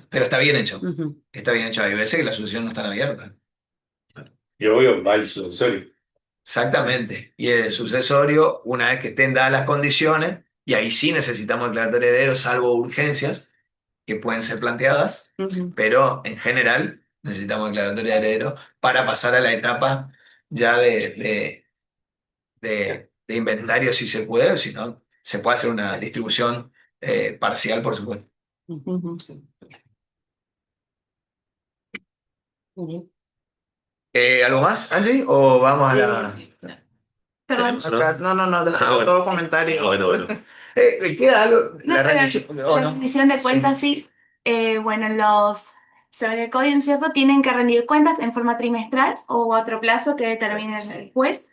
Pero está bien hecho. Ujú, Está bien hecho. Hay veces que la sucesión no está abierta. Y obvio, va el sucesorio. Exactamente. Y el sucesorio, una vez que estén dadas las condiciones, y ahí sí necesitamos declaratoria de herederos, salvo urgencias que pueden ser planteadas, ujú. pero en general necesitamos declaratoria de herederos para pasar a la etapa ya de inventario si se puede, o si no, se puede hacer una distribución parcial, por supuesto. Ujú. ¿Algo más, Angie? ¿O vamos a la...? Perdón. Acá, no, Bueno. todo comentario. Bueno. ¿Qué algo? No, La pero rendición. la rendición de cuentas, sí. Bueno, sobre el código incierto tienen que rendir cuentas en forma trimestral o a otro plazo que determine el juez.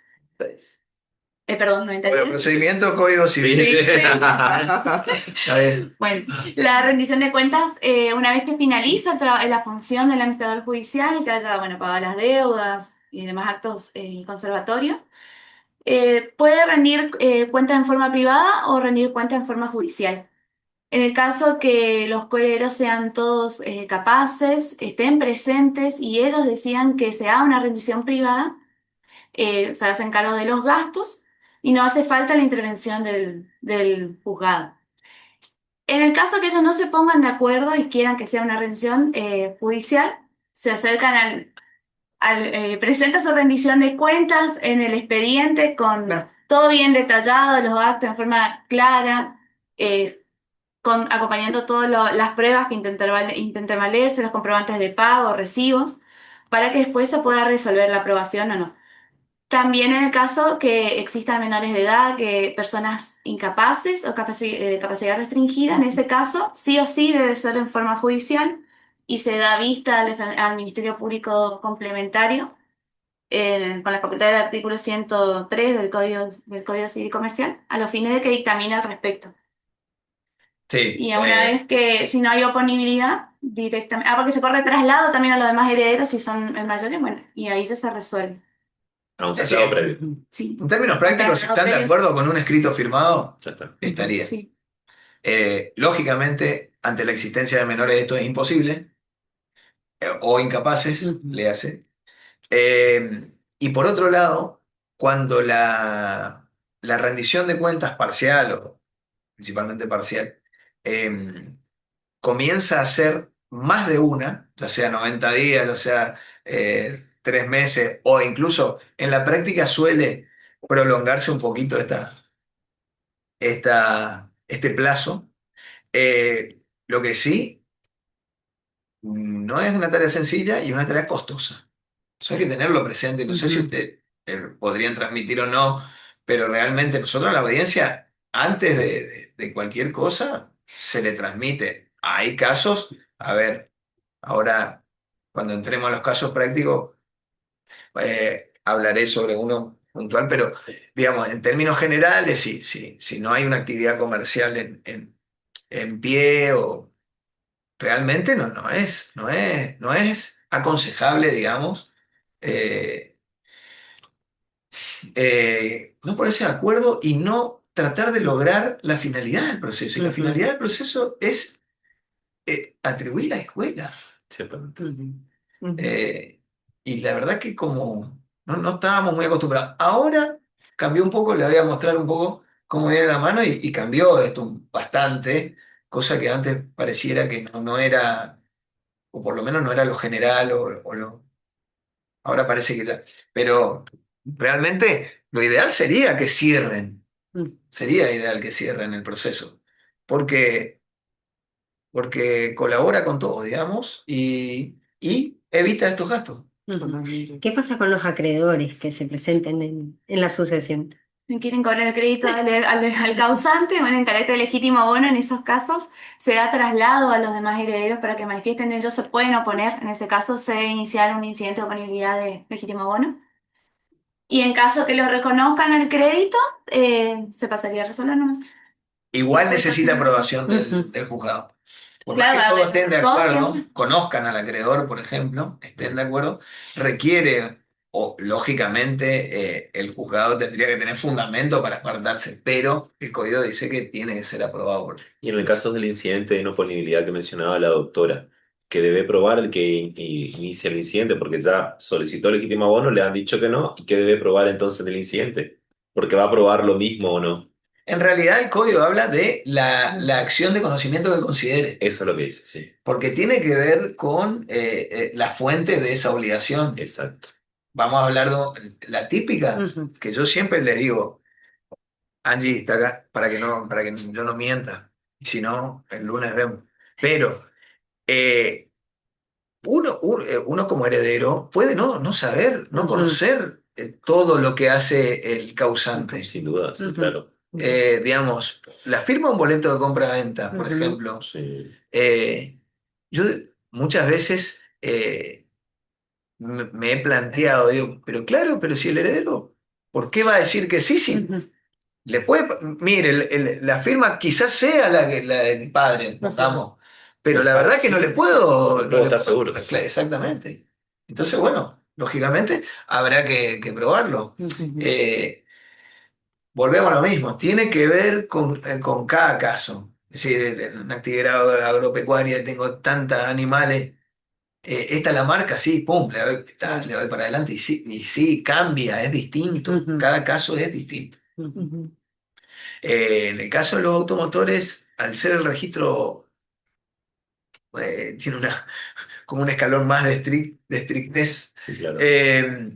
Perdón, Código de 93. procedimiento, código civil. Sí, sí. Está bien. Bueno, la rendición de cuentas, una vez que finaliza la función del administrador judicial y que haya, bueno, pagado las deudas y demás actos conservatorios, puede rendir cuentas en forma privada o rendir cuentas en forma judicial. En el caso que los coherederos sean todos capaces, estén presentes y ellos decidan que se haga una rendición privada, se hacen cargo de los gastos y no hace falta la intervención del juzgado. En el caso que ellos no se pongan de acuerdo y quieran que sea una rendición judicial, se acercan presenta su rendición de cuentas en el expediente con todo bien detallado, los actos en forma clara, acompañando todas las pruebas que intenten valerse, los comprobantes de pago, recibos, para que después se pueda resolver la aprobación o no. También en el caso que existan menores de edad, que personas incapaces o capacidad restringida, en ese caso sí o sí debe ser en forma judicial y se da vista al Ministerio Público Complementario con la facultad del artículo 103 del Código Civil y Comercial a los fines de que dictamine al respecto. Sí, Y una vez que, si no hay oponibilidad, directamente. Porque se corre traslado también a los demás herederos si son el mayores, bueno, y ahí ya se resuelve. A un es traslado decir, previo. Sí. en términos prácticos, si Traslado están de previo, acuerdo con un escrito firmado, Ya está. estaría. sí. Lógicamente, ante la existencia de menores, esto es imposible, o incapaces, Ujú. le hace. Y por otro lado, cuando la rendición de cuentas parcial, o principalmente parcial, eh, comienza a ser más de una, ya sea 90 días, ya sea 3 meses, o incluso en la práctica suele prolongarse un poquito este plazo. Lo que sí, no es una tarea sencilla y es una tarea costosa. Eso hay que tenerlo presente. No sé si Ujú. usted podrían transmitir o no, pero realmente nosotros a la audiencia, antes de cualquier cosa, se le transmite. Hay casos, a ver, ahora cuando entremos a los casos prácticos, hablaré sobre uno puntual, pero digamos, en términos generales, si no hay una actividad comercial en pie o realmente no es aconsejable, digamos, eh, no ponerse de acuerdo y no tratar de lograr la finalidad del proceso. Y la Ujú. finalidad del proceso es atribuir a escuelas. Ciertamente. Ujú. Ujú. Y la verdad que como no estábamos muy acostumbrados. Ahora cambió un poco, le voy a mostrar un poco cómo viene la mano y cambió esto bastante, cosa que antes pareciera que no era, o por lo menos no era lo general ahora parece que ya. Pero realmente lo ideal sería ideal que cierren el proceso, porque, porque colabora con todo, digamos, y evita estos gastos. Ujú. ¿Qué pasa con los acreedores que se presenten en la sucesión? Si quieren cobrar el crédito al causante, bueno, en carácter de legítimo abono, en esos casos se da traslado a los demás herederos para que manifiesten, ellos se pueden oponer, en ese caso se debe iniciar un incidente de oponibilidad de legítimo abono. Y en caso que lo reconozcan el crédito, se pasaría a resolver nomás. Igual Después necesita pasan- aprobación Ujú. del juzgado. Por más Claro, que todos estén de todos acuerdo, siempre. conozcan al acreedor, por ejemplo, estén de acuerdo, requiere, o lógicamente, el juzgado tendría que tener fundamento para apartarse, pero el código dice que tiene que ser aprobado por. Y en el caso del incidente de inoponibilidad que mencionaba la doctora, que debe probar el que inicia el incidente, porque ya solicitó legítimo abono, le han dicho que no, y que debe probar entonces el incidente, porque va a probar lo mismo o no. En realidad, el código habla de la acción de conocimiento que considere, Eso es lo que dice, sí. porque tiene que ver con la fuente de esa obligación. Exacto. Vamos a hablar de la típica, Ujú. que yo siempre les digo. Angie está acá para que yo no mienta. Y si no, el lunes vemos. Pero eh, uno como heredero puede no saber, no Ujú. conocer todo lo que hace el causante. Sin duda, sí, Ujú. claro. Digamos, la firma de un boleto de compra-venta, por Ujú. ejemplo, Sí. yo muchas veces me he planteado, digo, pero claro, pero si el heredero, ¿por qué va a decir que sí? Sí, Ujú. mire, la firma quizás sea la del padre, pongamos, pero la verdad que no le puedo. No puedo estar seguro. Claro, exactamente. Entonces, bueno, lógicamente habrá que probarlo. Ujú. Volvemos a lo mismo, tiene que ver con cada caso. Es decir, en una actividad agropecuaria tengo tantos animales. Esta es la marca, sí, pum, le doy para adelante y sí, cambia, es distinto. Ujú. Cada caso es distinto. Ujú. En el caso de los automotores, al ser el registro, tiene como un escalón más de estrictez. Sí, claro. eh,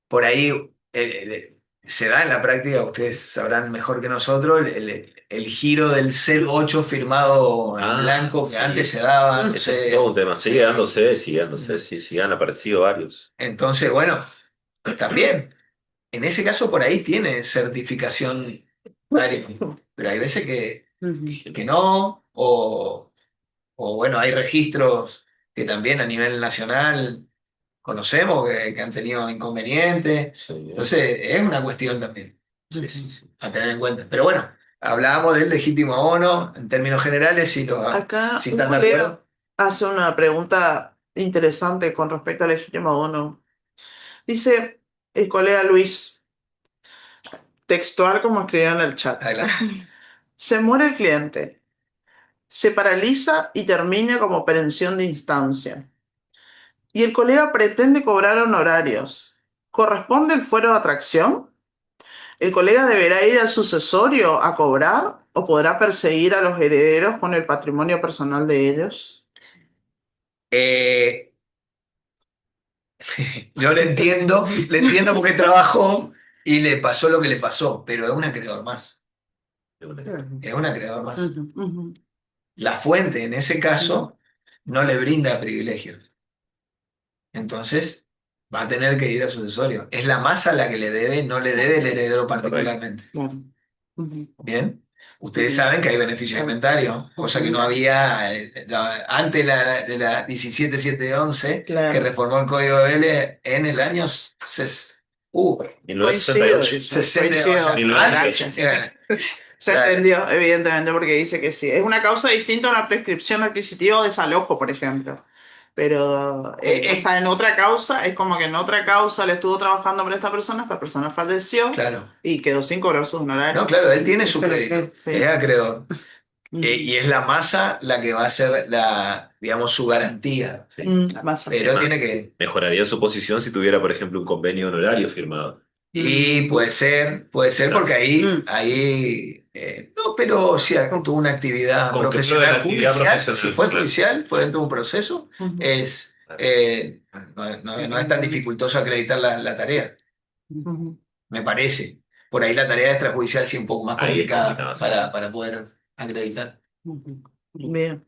por ahí se da en la práctica, ustedes sabrán mejor que nosotros, el giro del 08 firmado en blanco que sí. antes se daba. No Ese sé. es todo un tema. Sigue dándose, sí, han aparecido varios. Entonces, bueno, también, en ese caso por ahí tiene certificación área, pero hay veces que no, o bueno, hay registros que también a nivel nacional conocemos que han tenido inconvenientes. Sí, Entonces, es una cuestión también sí. a tener en cuenta. Pero bueno, hablábamos del legítimo abono en términos generales, Acá si un están de colega acuerdo. hace una pregunta interesante con respecto al legítimo abono. Dice el colega Luis, textual como escribió en el chat. Adelante. Se muere el cliente, se paraliza y termina como pensión de instancia. Y el colega pretende cobrar honorarios. ¿Corresponde el fuero de atracción? ¿El colega deberá ir al sucesorio a cobrar o podrá perseguir a los herederos con el patrimonio personal de ellos? Eh, yo le entiendo porque trabajó y le pasó lo que le pasó, pero es un acreedor más. Es un acreedor más. Ujú. La fuente, en ese caso, no le brinda privilegios. Entonces, va a tener que ir al sucesorio. Es la masa la que le debe, no le debe el heredero particularmente. Claro. Ujú. ¿Bien? Ustedes Sí. saben que hay beneficio de inventario, cosa que no había antes de la 17711, Claro. que reformó el Código de Vélez en el año Coincido, 1968. dice. 60, Coincido. o sea, 1968. antes, Se entendió, evidentemente, porque dice que sí. Es una causa distinta a una prescripción adquisitiva o desalojo, por ejemplo. Pero, o sea, en otra causa, es como que en otra causa le estuvo trabajando para esta persona falleció claro. y quedó sin cobrar sus honorarios. No, claro, él tiene su Eso lo crédito, creo, sí. es acreedor. Ujú. Y es la masa la que va a ser digamos, su garantía. La masa. Pero Además, tiene que. mejoraría su posición si tuviera, por ejemplo, un convenio honorario firmado. Y puede ser porque Mm. ahí no, pero si tuvo una actividad Con que pruebe profesional la actividad judicial, profesional, si fue claro. judicial, fue dentro de un proceso, Ujú. es no es tan dificultoso acreditar la tarea, Ujú. me parece. Por ahí la tarea extrajudicial sí es un poco más Ahí es complicada complicado, sí. para poder acreditar. Ujú. Bien.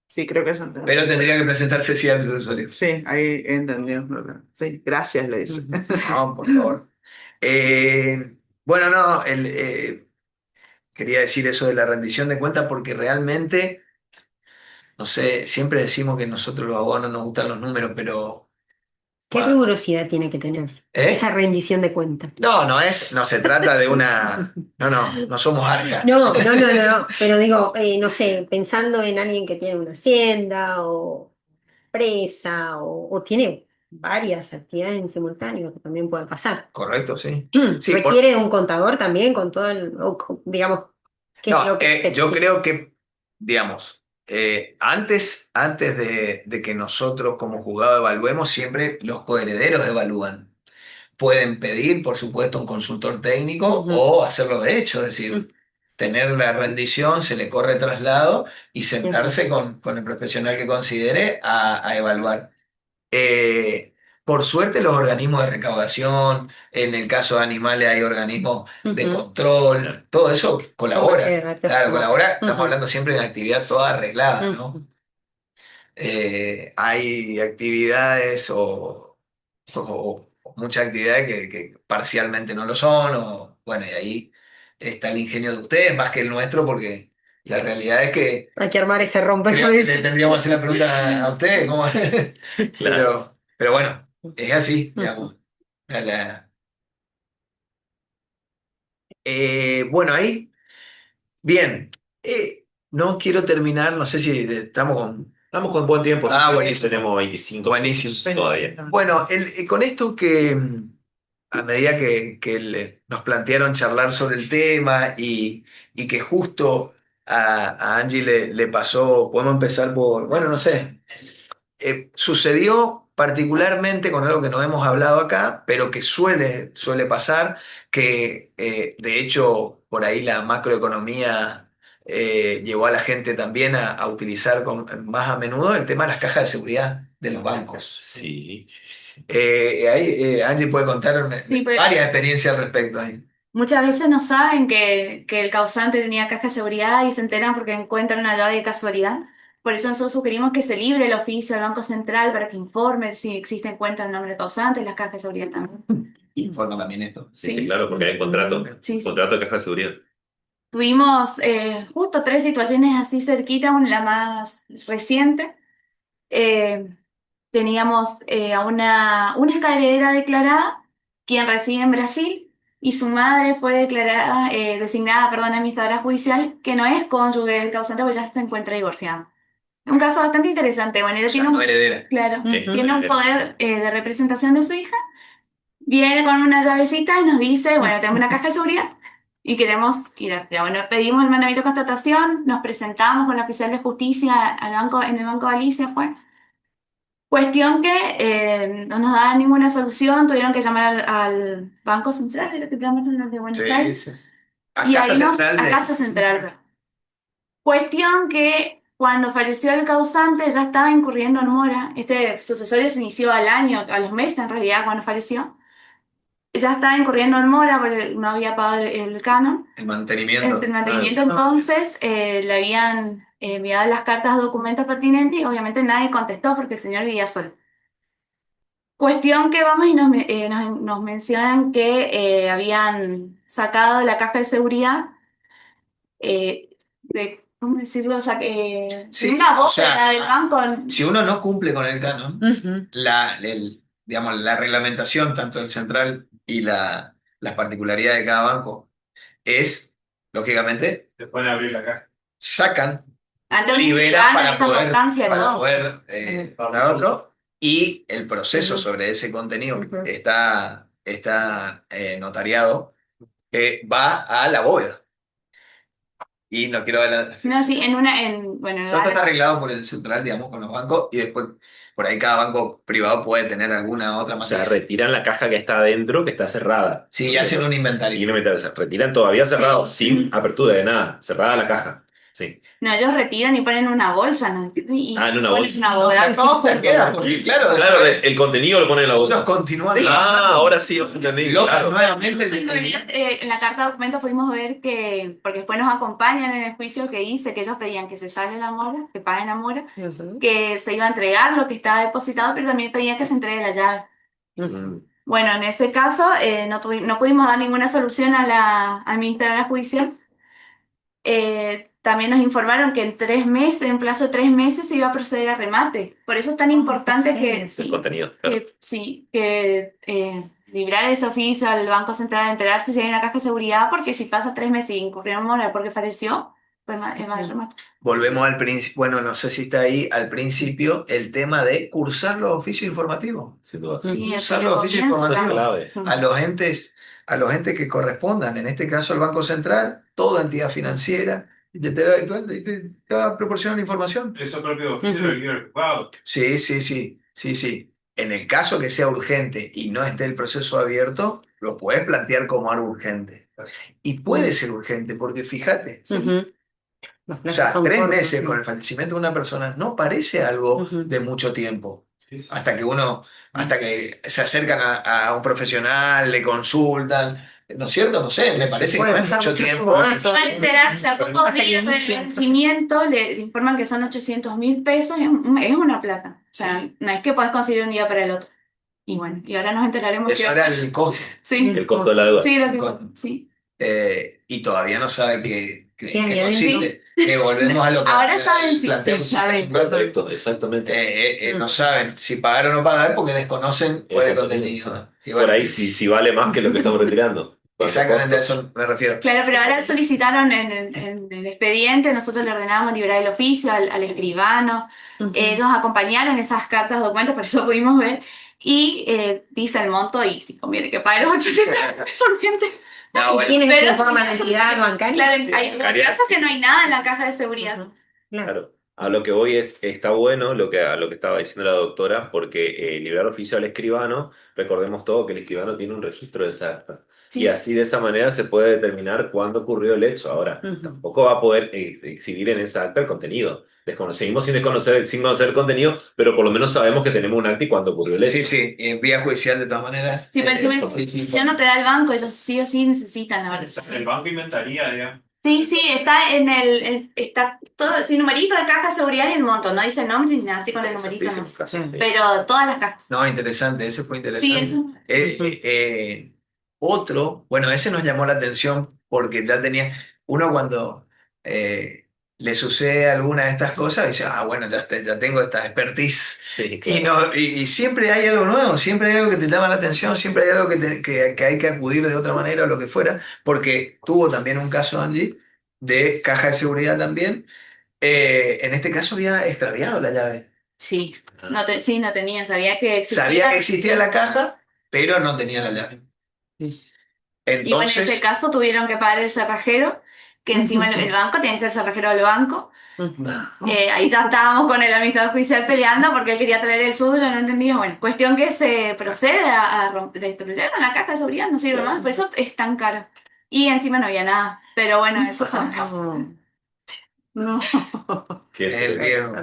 Sí, creo que se entendió. Pero tendría que presentarse sí al sucesorio. Sí, ahí entendió. Sí, gracias, le dice. No, por favor. Bueno, no, quería decir eso de la rendición de cuentas porque realmente, no sé, siempre decimos que nosotros los abogados no nos gustan los números, pero. ¿Qué Bueno, rigurosidad tiene que tener esa ¿eh? rendición de cuentas? No se trata de una. No somos arcas. No, pero digo, no sé, pensando en alguien que tiene una hacienda o presa o tiene varias actividades en simultáneo que también puede pasar. Correcto, sí. Sí, Requiere de un contador también con todo digamos, qué es no, lo que se yo exige. creo que, digamos, antes de que nosotros como juzgado evaluemos, siempre los coherederos evalúan. Pueden pedir, por supuesto, un consultor técnico Ujú. o hacerlo de hecho, es decir, tener la rendición, se le corre traslado y sentarse con el profesional que considere a evaluar. Eh, por suerte, los organismos de recaudación, en el caso de animales hay organismos de Ujú. control, todo eso Son bases de colabora. datos Claro, como- colabora, estamos Ujú. hablando siempre de una actividad toda arreglada, ¿no? Ujú. Hay actividades o muchas actividades que parcialmente no lo son, o bueno, y ahí está el ingenio de ustedes más que el nuestro, porque la realidad es que Hay que armar ese creo que le rompecabezas. tendríamos que hacer la pregunta a ustedes, ¿cómo? Claro. Pero bueno, es así, digamos. La- bueno, ahí, bien. No quiero terminar, no sé si estamos con. Estamos con buen tiempo, Ah, sí, buenísimo. tenemos 25 Buenísimo. minutos todavía. Bueno, con esto que a medida que nos plantearon charlar sobre el tema y que justo a Angie le pasó, podemos empezar por, bueno, no sé, sucedió particularmente con algo que no hemos hablado acá, pero que suele pasar, que de hecho por ahí la macroeconomía llevó a la gente también a utilizar más a menudo el tema de las cajas de seguridad de los bancos. Sí. Ahí Angie puede contar Sí, pues. varias experiencias al respecto ahí. Muchas veces no saben que el causante tenía caja de seguridad y se enteran porque encuentran una llave de casualidad. Por eso nosotros sugerimos que se libre el oficio al Banco Central para que informe si existen cuentas en nombre del causante y las cajas de seguridad también. Informa también esto. Sí, Sí. claro, porque hay contrato. Sí, sí. Contrato de caja de seguridad. Tuvimos justo 3 situaciones así cerquita, la más reciente. Eh, Teníamos a una escalerera declarada, quien reside en Brasil, y su madre fue declarada, designada, perdón, administradora judicial, que no es cónyuge del causante, porque ya se encuentra divorciada. Un caso bastante interesante. Bueno, ella O sea, tiene no heredera. claro, Ujú. tiene un poder de representación de su hija. Viene con una llavecita y nos dice, bueno, tenemos una caja de seguridad y queremos ir a bueno, pedimos el mandamiento de constatación, nos presentamos con la oficial de justicia al banco, en el Banco de Galicia, fue. Cuestión que no nos daban ninguna solución, tuvieron que llamar al Banco Central, era que llamaron al de Buenos Aires, Sí, sí. A y Casa ahí Central a de... Casa Central. Cuestión que cuando falleció el causante ya estaba incurriendo en mora, este sucesorio se inició al año, a los meses en realidad, cuando falleció. Ya estaba incurriendo en mora porque no había pagado el canon. El mantenimiento. El mantenimiento, entonces le habían enviado las cartas de documentos pertinentes y obviamente nadie contestó porque el señor vivía solo. Cuestión que vamos y nos mencionan que habían sacado la caja de seguridad ¿cómo decirlo? O sea, Sí, una o bóveda sea, del banco. si uno no cumple con el canon, Ujú. digamos, la reglamentación, tanto del central y las particularidades de cada banco, es, lógicamente, Te pueden abrir la caja. sacan, Antes liberan de esta importancia, ¿no? para otro, y el proceso Ujú. sobre ese contenido Ujú. está notariado, va a la bóveda. Y no quiero adelantar. No, sí, bueno, Todo está arreglado por el central, digamos, con los bancos, y después por ahí cada banco privado puede tener alguna otra O sea, matriz. retiran la caja que está adentro, que está cerrada. Sí, y hacen un Y inventario. no meterse. Retiran todavía cerrado, Sí. sin apertura de nada. Cerrada la caja. Sí. No, ellos retiran y ponen una bolsa, ¿no? Y Ah, en una ponen bolsa. una boda, todo junto. Porque claro, Claro, el contenido lo ponen en la ellos bolsa. continúan Ah, ahora sí, entendí. lojan Claro. nuevamente En realidad, en la carta de documentos pudimos ver que, porque después nos acompañan en el juicio que dice que ellos pedían que se sale la mora, que paguen la mora, Ujú. que se iba a entregar lo que estaba depositado, pero también pedían que se entregue la llave. Ujú. Bueno, en ese caso no pudimos dar ninguna solución a la administradora judicial. También nos informaron que en plazo de 3 meses, se iba a proceder a remate. Por eso es tan importante que El sí, contenido. Claro. que librar ese oficio al Banco Central de enterarse si hay una caja de seguridad, porque si pasa 3 meses y incurrió en mora porque falleció, pues remate. Volvemos al principio, bueno, no sé si está ahí al principio, el tema de cursar los oficios informativos. Sin duda. Sí, Cursar así los que oficios comienza. Eso es informativos clave. a los entes que correspondan, en este caso el Banco Central, toda entidad financiera, billetera virtual, te va a proporcionar la información. Eso propio de oficio Ujú. del líder ocupado. Sí, sí, sí, sí, sí. En el caso que sea urgente y no esté el proceso abierto, lo puedes plantear como algo urgente. Y puede ser urgente, porque fíjate, Ujú. Los o plazos sea, son 3 meses cortos, con el fallecimiento de una persona no parece algo Ujú. de mucho tiempo. Sí, sí, Hasta sí. hasta que se acercan a un profesional, le consultan, ¿no es cierto? No sé, me parece que Puede no es pasar mucho mucho tiempo. tiempo. Al enterarse a pocos Hasta que días del inicie el vencimiento, le informan que son 800.000 pesos, es una plata. O sea, no es que puedas conseguir un día para el otro. Y bueno, y ahora nos enteraremos Eso que... era el costo. Sí, El costo de la deuda. sí, lo que... Con- Sí. Y todavía no sabe que ¿Qué año consiste. Que volvemos a lo que Ahora saben, sí, planteamos. sí, saben. Correcto, exactamente. No saben si pagar o no pagar porque desconocen cuál es el contenido. Y Por bueno, ahí si vale más que lo que estamos retirando. exactamente a eso me refiero. Claro, pero ahora solicitaron en el expediente, nosotros le ordenamos liberar el oficio al escribano, Ujú. ellos acompañaron esas cartas, documentos, por eso pudimos ver, y dice el monto y si conviene que pague los 800 pesos urgentes. No, ¿Y bueno, quiénes Pero informan sí, la entidad bancaria? Claro, hay Bancaria. casos que no hay nada en la caja de seguridad. Ujú. Claro. Claro. A lo que voy está bueno a lo que estaba diciendo la doctora, porque liberar oficio al escribano, recordemos todo que el escribano tiene un registro de esa acta. y así de esa manera se puede determinar cuándo ocurrió el hecho. Ahora, Ujú. tampoco va a poder exhibir en esa acta el contenido. Seguimos sin conocer el contenido, pero por lo menos sabemos que tenemos un acta y cuándo ocurrió el hecho. Sí, sí, y en vía judicial de todas maneras. Sí, pero encima sí, sí, si no te da el banco, ellos sí o sí necesitan la El banco inventaría, digamos. Sí, sí, está está todo, sin numerito de caja de seguridad y el monto, no dice el nombre ni nada, así con el numerito no. Exactísimo, caso, sí. Pero todas las cajas. No, interesante, ese fue Sí, interesante. eso. Otro, bueno, ese nos llamó la atención porque ya tenía, uno cuando eh, le sucede alguna de estas cosas dice, ah, bueno, ya tengo esta expertise. Sí, Y, claro. no, y siempre hay algo nuevo, siempre hay algo que te llama la atención, siempre hay algo que hay que acudir de otra manera o lo que fuera, porque tuvo también un caso, Angie, de caja de seguridad también. En este caso había extraviado la llave. Sí, sí, no tenía, sabía que Sabía que existía. existía la caja, pero no tenía la llave. Y bueno, en ese Entonces, caso tuvieron que pagar el cerrajero, que encima el banco tiene que ser cerrajero del banco. Ahí ya estábamos con el administrador judicial peleando porque él quería traer el suyo, no entendía. Bueno, cuestión que se procede a destruyeron la caja de seguridad, no sirve más, por eso es tan caro. Y encima no había nada. Pero bueno, esos son los casos. No. Qué el riesgo.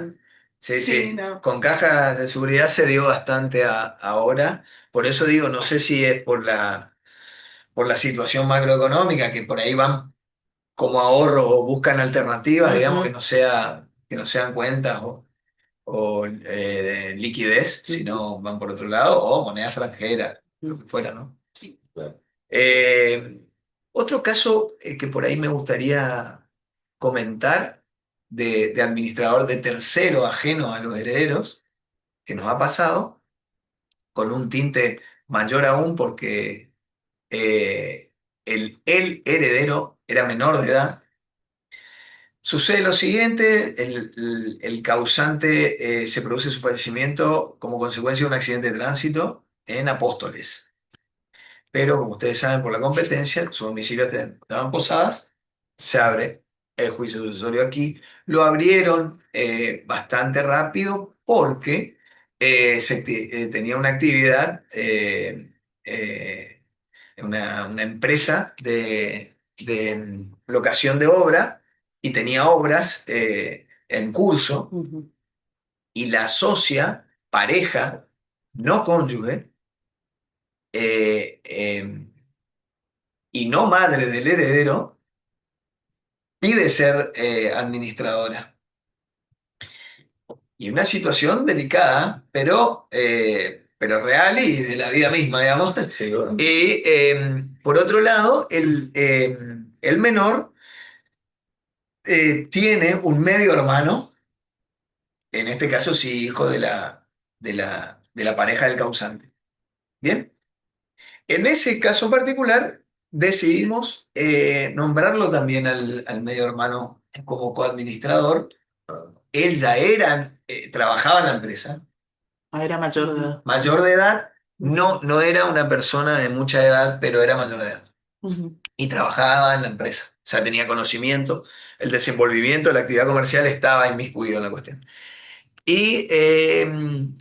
Sí, Sí, sí. no. Con cajas de seguridad se dio bastante ahora. Por eso digo, no sé si es por la situación macroeconómica, que por ahí van como ahorro o buscan alternativas, digamos, Ujú. que no sean cuentas o de liquidez, sino van por otro lado, o moneda extranjera, lo que fuera, ¿no? Claro. Eh, Otro caso que por ahí me gustaría comentar de administrador de tercero ajeno a los herederos, que nos ha pasado, con un tinte mayor aún porque el heredero era menor de edad. Sucede lo siguiente, el causante se produce su fallecimiento como consecuencia de un accidente de tránsito en Apóstoles. Pero como ustedes saben por la competencia, sus domicilios estaban Posadas, se abre el juicio sucesorio aquí. Lo abrieron bastante rápido porque tenía una actividad, una empresa de locación de obra y tenía obras en curso Ujú. y la socia, pareja, no cónyuge, eh, eh, y no madre del heredero, pide ser administradora. Y una situación delicada, pero real y de la vida misma, digamos. Sí, bueno. Y por otro lado, el menor tiene un medio hermano, en este caso sí, hijo de la pareja del causante. Bien, en ese caso en particular decidimos nombrarlo también al medio hermano como coadministrador. Él ya trabajaba en la empresa, Ah, era mayor de edad. mayor de edad, no era una persona de mucha edad, pero era mayor de edad. Ujú. Y trabajaba en la empresa, o sea, tenía conocimiento, el desenvolvimiento de la actividad comercial estaba inmiscuido en la cuestión. Y el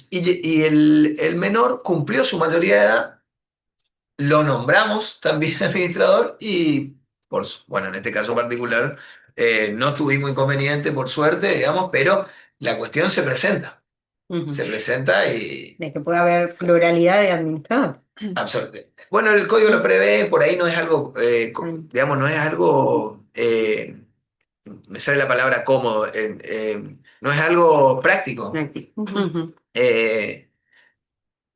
menor cumplió su mayoría de edad, lo nombramos también administrador y, bueno, en este caso particular, no tuvimos inconveniente, por suerte, digamos, pero la cuestión se presenta. Ujú. Se presenta y De que puede haber pluralidad de administradores. absorbe. Bueno, el código lo prevé, por ahí no es algo, digamos, no es algo, me sale la palabra cómodo, no es algo práctico. Ujú. Eh,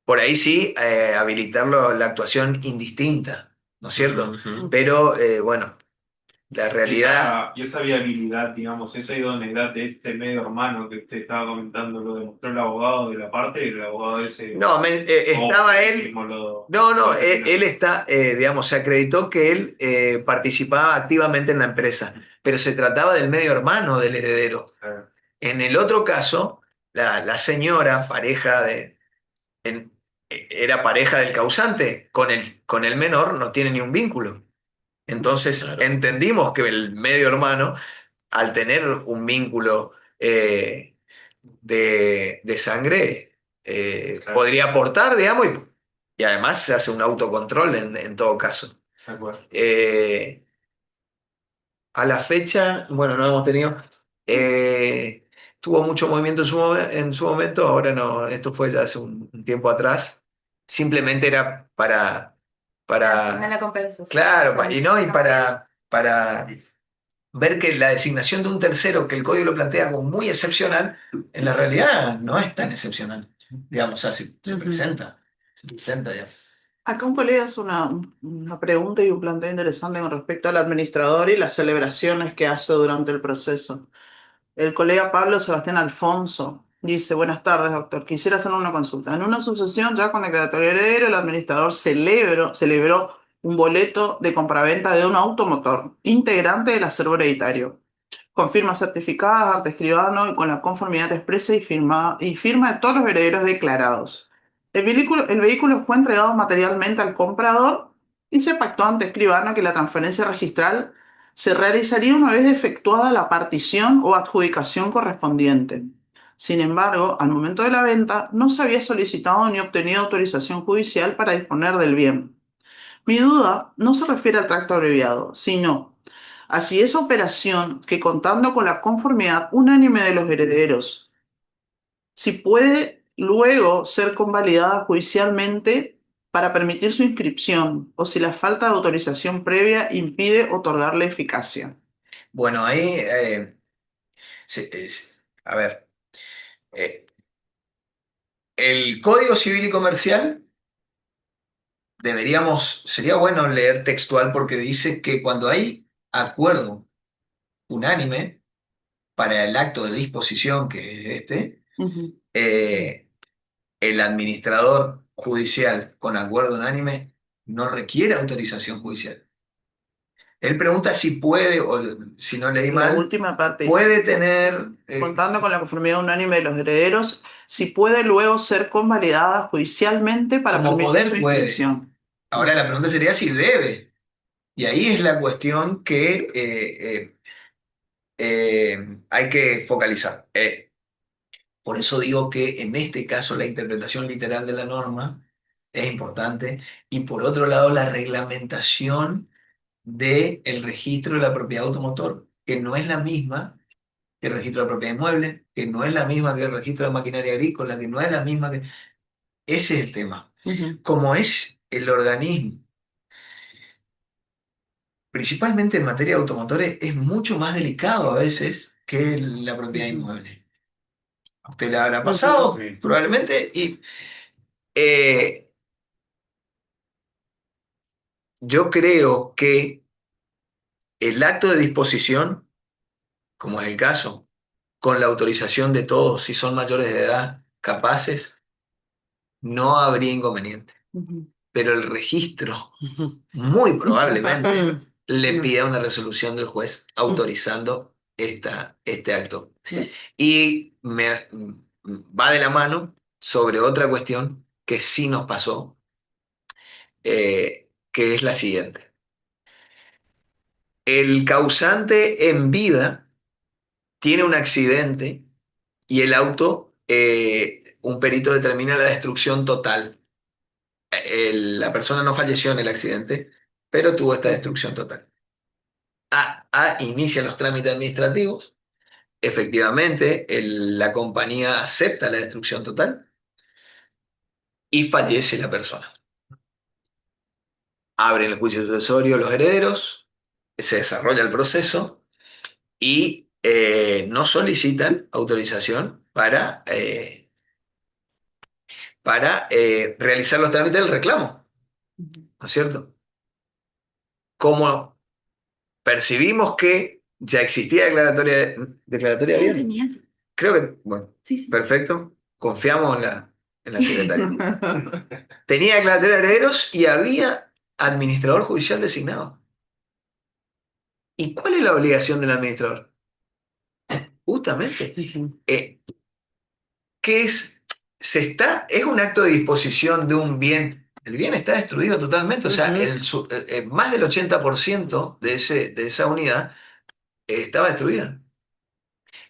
por ahí sí, habilitarlo la actuación indistinta, ¿no es cierto? Ujú. Pero bueno, la realidad, Y esa viabilidad, digamos, esa idoneidad de este medio hermano que usted estaba comentando, lo demostró el abogado de la parte y el abogado ese. no, estaba él. Mismo No, no, lo él está, digamos, se acreditó que él participaba activamente en la empresa, pero se trataba del medio hermano del heredero. Claro. En el otro caso, la señora, en- era pareja del causante, con el menor no tiene ni un vínculo. Entonces Claro. entendimos que el medio hermano, al tener un vínculo de sangre, Claro. podría aportar, digamos, y además se hace un autocontrol en todo caso. De acuerdo. A la fecha, bueno, no hemos tenido. Tuvo mucho movimiento en su momento, ahora no, esto fue ya hace un tiempo atrás. Simplemente era Asigna la para, compensación. claro, y para ver que la designación de un tercero, que el código lo plantea como muy excepcional, en la realidad no es tan excepcional. Digamos, o sea, se presenta ya. Acá un colega hace una pregunta y un planteo interesante con respecto al administrador y las celebraciones que hace durante el proceso. El colega Pablo Sebastián Alfonso dice, buenas tardes, doctor. Quisiera hacer una consulta. En una sucesión ya con declaratorio heredero, el administrador celebró un boleto de compraventa de un automotor integrante del acervo hereditario, con firmas certificadas ante escribano y con la conformidad expresa y firma de todos los herederos declarados. El vehículo fue entregado materialmente al comprador y se pactó ante escribano que la transferencia registral se realizaría una vez efectuada la partición o adjudicación correspondiente. Sin embargo, al momento de la venta no se había solicitado ni obtenido autorización judicial para disponer del bien. Mi duda no se refiere al tracto abreviado, sino a si esa operación, que contando con la conformidad unánime de los herederos, si puede luego ser convalidada judicialmente para permitir su inscripción o si la falta de autorización previa impide otorgarle eficacia. Bueno, ahí, a ver, eh, el Código Civil y Comercial sería bueno leer textual porque dice que cuando hay acuerdo unánime para el acto de disposición, que es Ujú. eh, el administrador judicial con acuerdo unánime no requiere autorización judicial. Él pregunta si puede, o si no leí La mal, última parte dice, puede tener, contando con la conformidad unánime de los herederos, si puede luego ser convalidada judicialmente para como permitir su poder puede. inscripción. Ahora la pregunta sería si debe. Y ahí es la cuestión que hay que focalizar. Por eso digo que en este caso la interpretación literal de la norma es importante y por otro lado la reglamentación del registro de la propiedad automotor, que no es la misma que el registro de la propiedad inmueble, que no es la misma que el registro de maquinaria agrícola, que no es la misma que... Ese es el tema. Ujú. Como es el organismo, principalmente en materia de automotores, es mucho más delicado a veces que la propiedad Ujú. inmueble. A usted le habrá Ujú. pasado, Sí. probablemente, y eh, yo creo que el acto de disposición, como es el caso, con la autorización de todos, si son mayores de edad, capaces, no habría inconveniente. Ujú. Pero el registro, Ujú. muy probablemente, le Ujú. pida una resolución del juez autorizando este acto. Y va de la mano sobre otra cuestión que sí nos pasó, que es la siguiente. El causante en vida tiene un accidente y el auto, un perito determina la destrucción total. La persona no falleció en el accidente, pero tuvo esta destrucción total. Inicia los trámites administrativos. Efectivamente, la compañía acepta la destrucción total y fallece la persona. Abren el juicio sucesorio los herederos, se desarrolla el proceso y no solicitan autorización para realizar los trámites del reclamo, ¿no es cierto? Como percibimos que ya existía declaratoria Sí, bien, tenía. creo que, bueno, Sí, sí. perfecto, confiamos en la secretaria. Tenía declaratoria de herederos y había administrador judicial designado. ¿Y cuál es la obligación del administrador? Justamente, Ujú. ¿qué es? Es un acto de disposición de un bien. El bien está destruido totalmente, o sea, Ujú. más del 80% de esa unidad estaba destruida.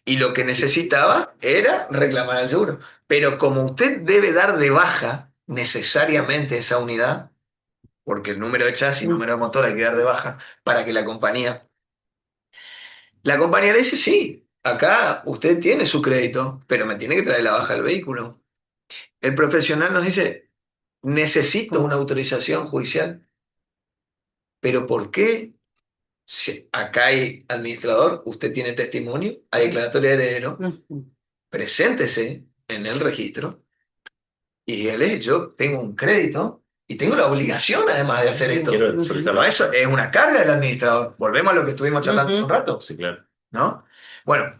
Y lo que necesitaba era reclamar al seguro. Pero como usted debe dar de baja necesariamente esa unidad, porque el número de chasis y número de motor hay que dar de baja para que la compañía le dice, sí, acá usted tiene su crédito, pero me tiene que traer la baja del vehículo. El profesional nos dice, necesito una autorización judicial, pero ¿por qué? Si acá hay administrador, usted tiene testimonio, hay declaratoria de heredero, preséntese en el registro y yo tengo un crédito y tengo la obligación además de hacer esto. Quiero solicitar No, eso es una carga del administrador. Volvemos a lo que estuvimos charlando hace un rato, Sí, claro. ¿no? Bueno,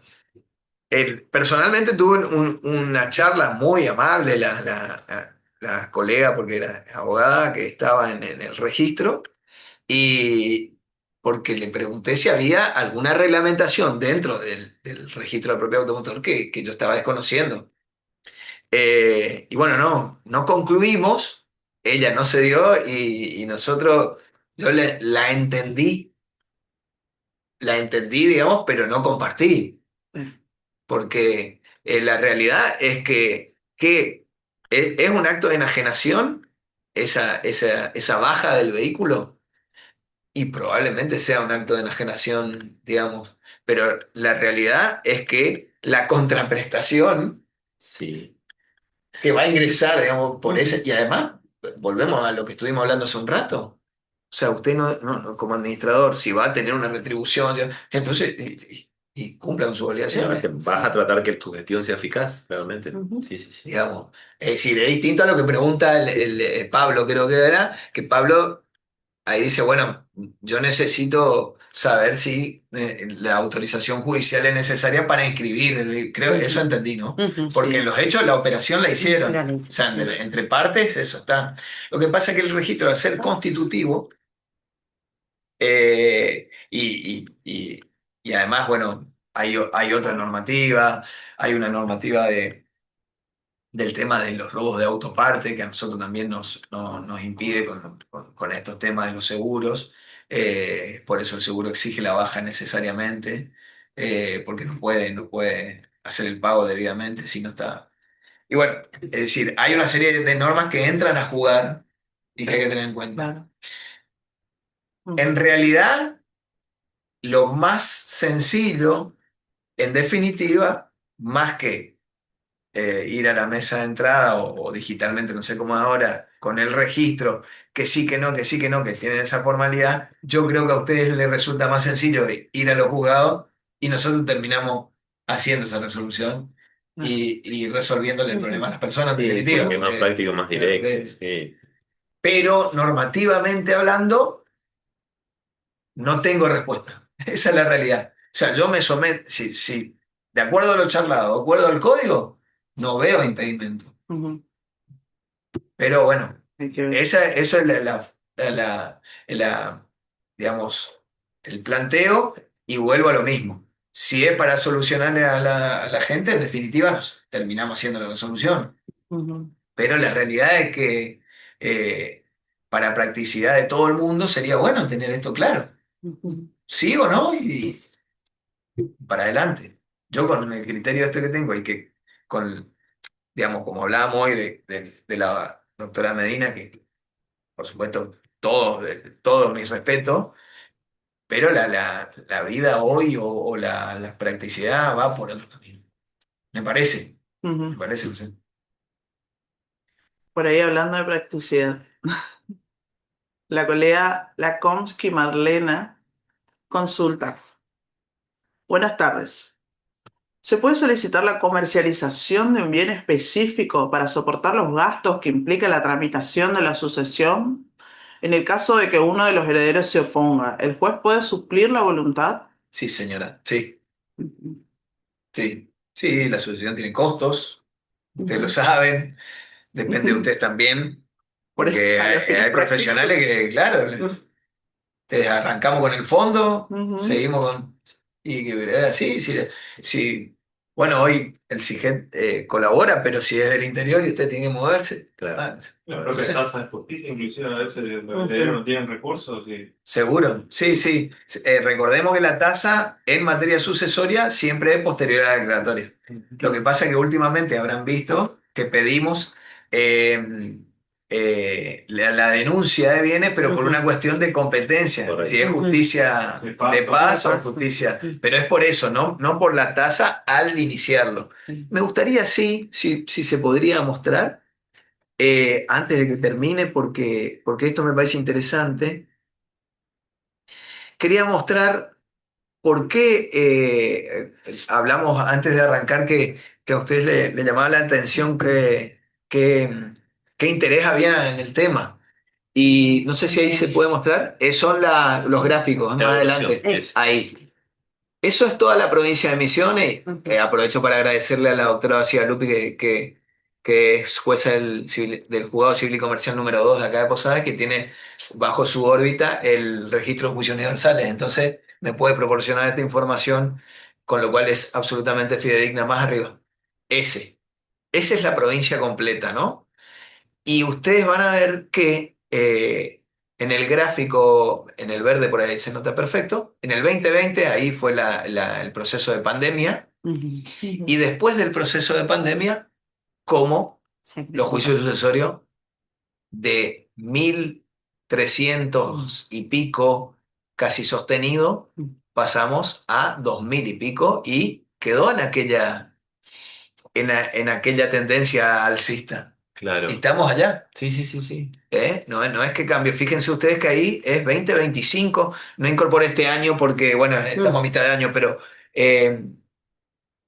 personalmente tuve una charla muy amable, la colega, porque era abogada, que estaba en el registro, y porque le pregunté si había alguna reglamentación dentro del registro de propiedad automotor que yo estaba desconociendo. Y bueno, no concluimos, ella no se dio y nosotros, yo la entendí, digamos, pero no compartí, porque la realidad es que es un acto de enajenación esa baja del vehículo y probablemente sea un acto de enajenación, digamos, pero la realidad es que la contraprestación Sí. que va a ingresar, digamos, por ese, y además, volvemos a lo que estuvimos hablando hace un rato. O sea, usted como administrador, si va a tener una retribución, entonces, y cumpla con sus obligaciones. Vas a tratar que tu gestión sea eficaz, realmente. Sí, sí, sí. Digamos. Es decir, es distinto a lo que pregunta el Pablo, creo que era, que Pablo ahí dice, bueno, yo necesito saber si la autorización judicial es necesaria para inscribir. Creo que eso entendí, ¿no? Porque en los hechos la operación la hicieron. O sea, entre partes eso está. Lo que pasa es que el registro, al ser constitutivo, y además, bueno, hay otra normativa, hay una normativa del tema de los robos de autoparte, que a nosotros también nos impide con estos temas de los seguros. Por eso el seguro exige la baja necesariamente, porque no puede hacer el pago debidamente si no está. Y bueno, es decir, hay una serie de normas que entran a jugar y que hay que tener en cuenta. En realidad, lo más sencillo, en definitiva, más que ir a la mesa de entrada o digitalmente, no sé cómo ahora, con el registro, que sí, que no, que sí, que no, que tienen esa formalidad, yo creo que a ustedes les resulta más sencillo ir a los juzgados y nosotros terminamos haciendo esa resolución y resolviéndole el problema a las personas, en Sí, definitiva. porque es más práctico, más directo. Sí. Pero normativamente hablando, no tengo respuesta. Esa es la realidad. O sea, yo me someto, si de acuerdo a lo charlado, de acuerdo al código, no veo impedimento. Pero bueno, eso es digamos, el planteo y vuelvo a lo mismo. Si es para solucionarle a la gente, en definitiva nos terminamos haciendo la resolución. Pero la realidad es que para practicidad de todo el mundo sería bueno tener esto claro. Sí o no y para adelante. Yo con el criterio este que tengo y que con, digamos, como hablábamos hoy de la doctora Medina, que por supuesto todo mi respeto, pero la vida hoy o la practicidad va por otro camino. Me parece, no sé. Por ahí hablando de practicidad, la colega Lakomsky Marlena consulta. Buenas tardes. ¿Se puede solicitar la comercialización de un bien específico para soportar los gastos que implica la tramitación de la sucesión? En el caso de que uno de los herederos se oponga, ¿el juez puede suplir la voluntad? Sí, señora, sí, sí, la asociación tiene costos, ustedes lo saben, depende de ustedes también, porque A los fines hay profesionales que, claro, arrancamos con el fondo, seguimos con. Y que sí, sí, sí. Bueno, hoy el CIGET colabora, pero si es del interior y usted tiene que moverse. Claro. La propia tasa de justicia, inclusive a veces los herederos no tienen recursos. Seguro, sí, sí. Recordemos que la tasa en materia sucesoria siempre es posterior a la declaratoria. Lo que pasa es que últimamente habrán visto que pedimos la denuncia de bienes, pero por una cuestión de competencia, Correcto. si es justicia De de paso. paso o De paso. justicia, pero es por eso, no por la tasa al iniciarlo. Me gustaría, sí, si se podría mostrar, antes de que termine, porque esto me parece interesante, quería mostrar por qué, hablamos antes de arrancar que a ustedes le llamaba la atención que, qué interés había en el tema. Y no sé si ahí se puede mostrar. Son los gráficos, La más evolución, adelante. es. Ahí. Eso es toda la provincia de Misiones. Aprovecho para agradecerle a la doctora Bacía Lupi, que es jueza del Juzgado Civil y Comercial número 2 de acá de Posadas, que tiene bajo su órbita el registro de juicios universales. Entonces, me puede proporcionar esta información, con lo cual es absolutamente fidedigna. Más arriba. Esa es la provincia completa, ¿no? Y ustedes van a ver que en el gráfico, en el verde por ahí se nota perfecto, en el 2020 ahí fue el proceso de pandemia, y después del proceso de pandemia, como los juicios sucesorios de 1.300 y pico, casi sostenido, pasamos a 2.000 y pico y quedó en aquella tendencia alcista. Claro. Y estamos allá. Sí, sí, sí, sí. No es que cambie. Fíjense ustedes que ahí es 2025. No incorporé este año porque, bueno, estamos a mitad de año, pero eh,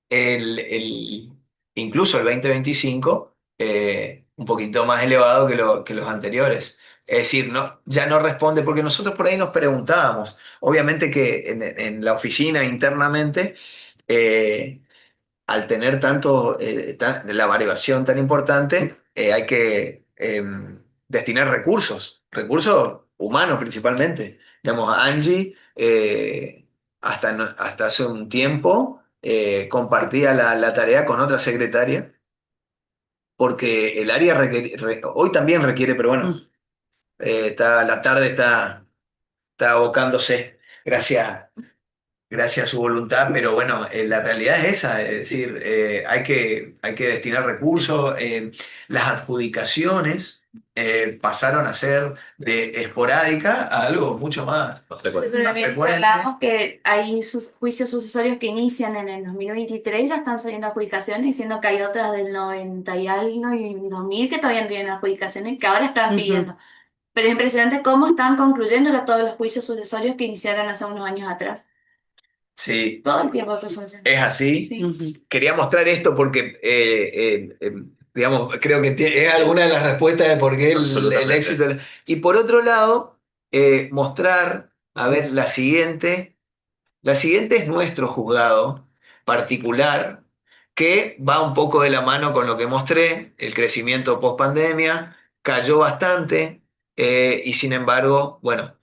el- incluso el 2025 un poquito más elevado que los anteriores. Es decir, ya no responde, porque nosotros por ahí nos preguntábamos, obviamente que en la oficina internamente, eh, al tener la variación tan importante, hay que destinar recursos humanos principalmente. Digamos, Angie, hasta hace un tiempo, compartía la tarea con otra secretaria, porque el área hoy también requiere, pero bueno, la tarde está abocándose. Gracias a su voluntad, pero bueno, la realidad es esa, es decir, hay que destinar recursos. Las adjudicaciones pasaron a ser de esporádica a algo mucho más Más Sí, frecuente. pero más también frecuente. hablamos que hay juicios sucesorios que inician en el 2023, ya están saliendo adjudicaciones, diciendo que hay otras del 90 y algo y 2000 que todavía no tienen adjudicaciones, que ahora están pidiendo. Pero es impresionante cómo están concluyendo todos los juicios sucesorios que iniciaron hace unos años atrás. Sí, Todo el tiempo resolución. es así. Sí. Quería mostrar esto porque, digamos, creo que es alguna de las respuestas de por qué el Absolutamente. éxito. Y por otro lado, mostrar, a ver, la siguiente. La siguiente es nuestro juzgado particular, que va un poco de la mano con lo que mostré, el crecimiento post pandemia, cayó bastante, y sin embargo, bueno,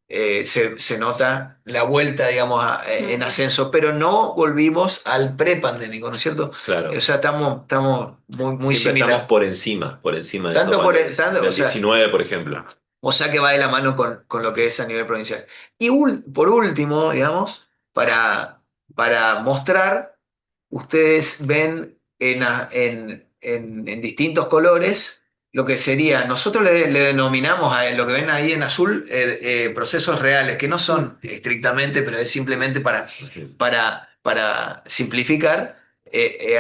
se nota la vuelta, digamos, en ascenso, pero no volvimos al prepandémico, ¿no es cierto? Claro. O sea, estamos muy Siempre similar. estamos por encima de Tanto esos por valores. tanto, Del o sea, 19, por ejemplo. o sea que va de la mano con lo que es a nivel provincial. Y por último, digamos, para mostrar, ustedes ven en distintos colores lo que sería, nosotros le denominamos a lo que ven ahí en azul, procesos reales, que no son estrictamente, pero es simplemente para simplificar.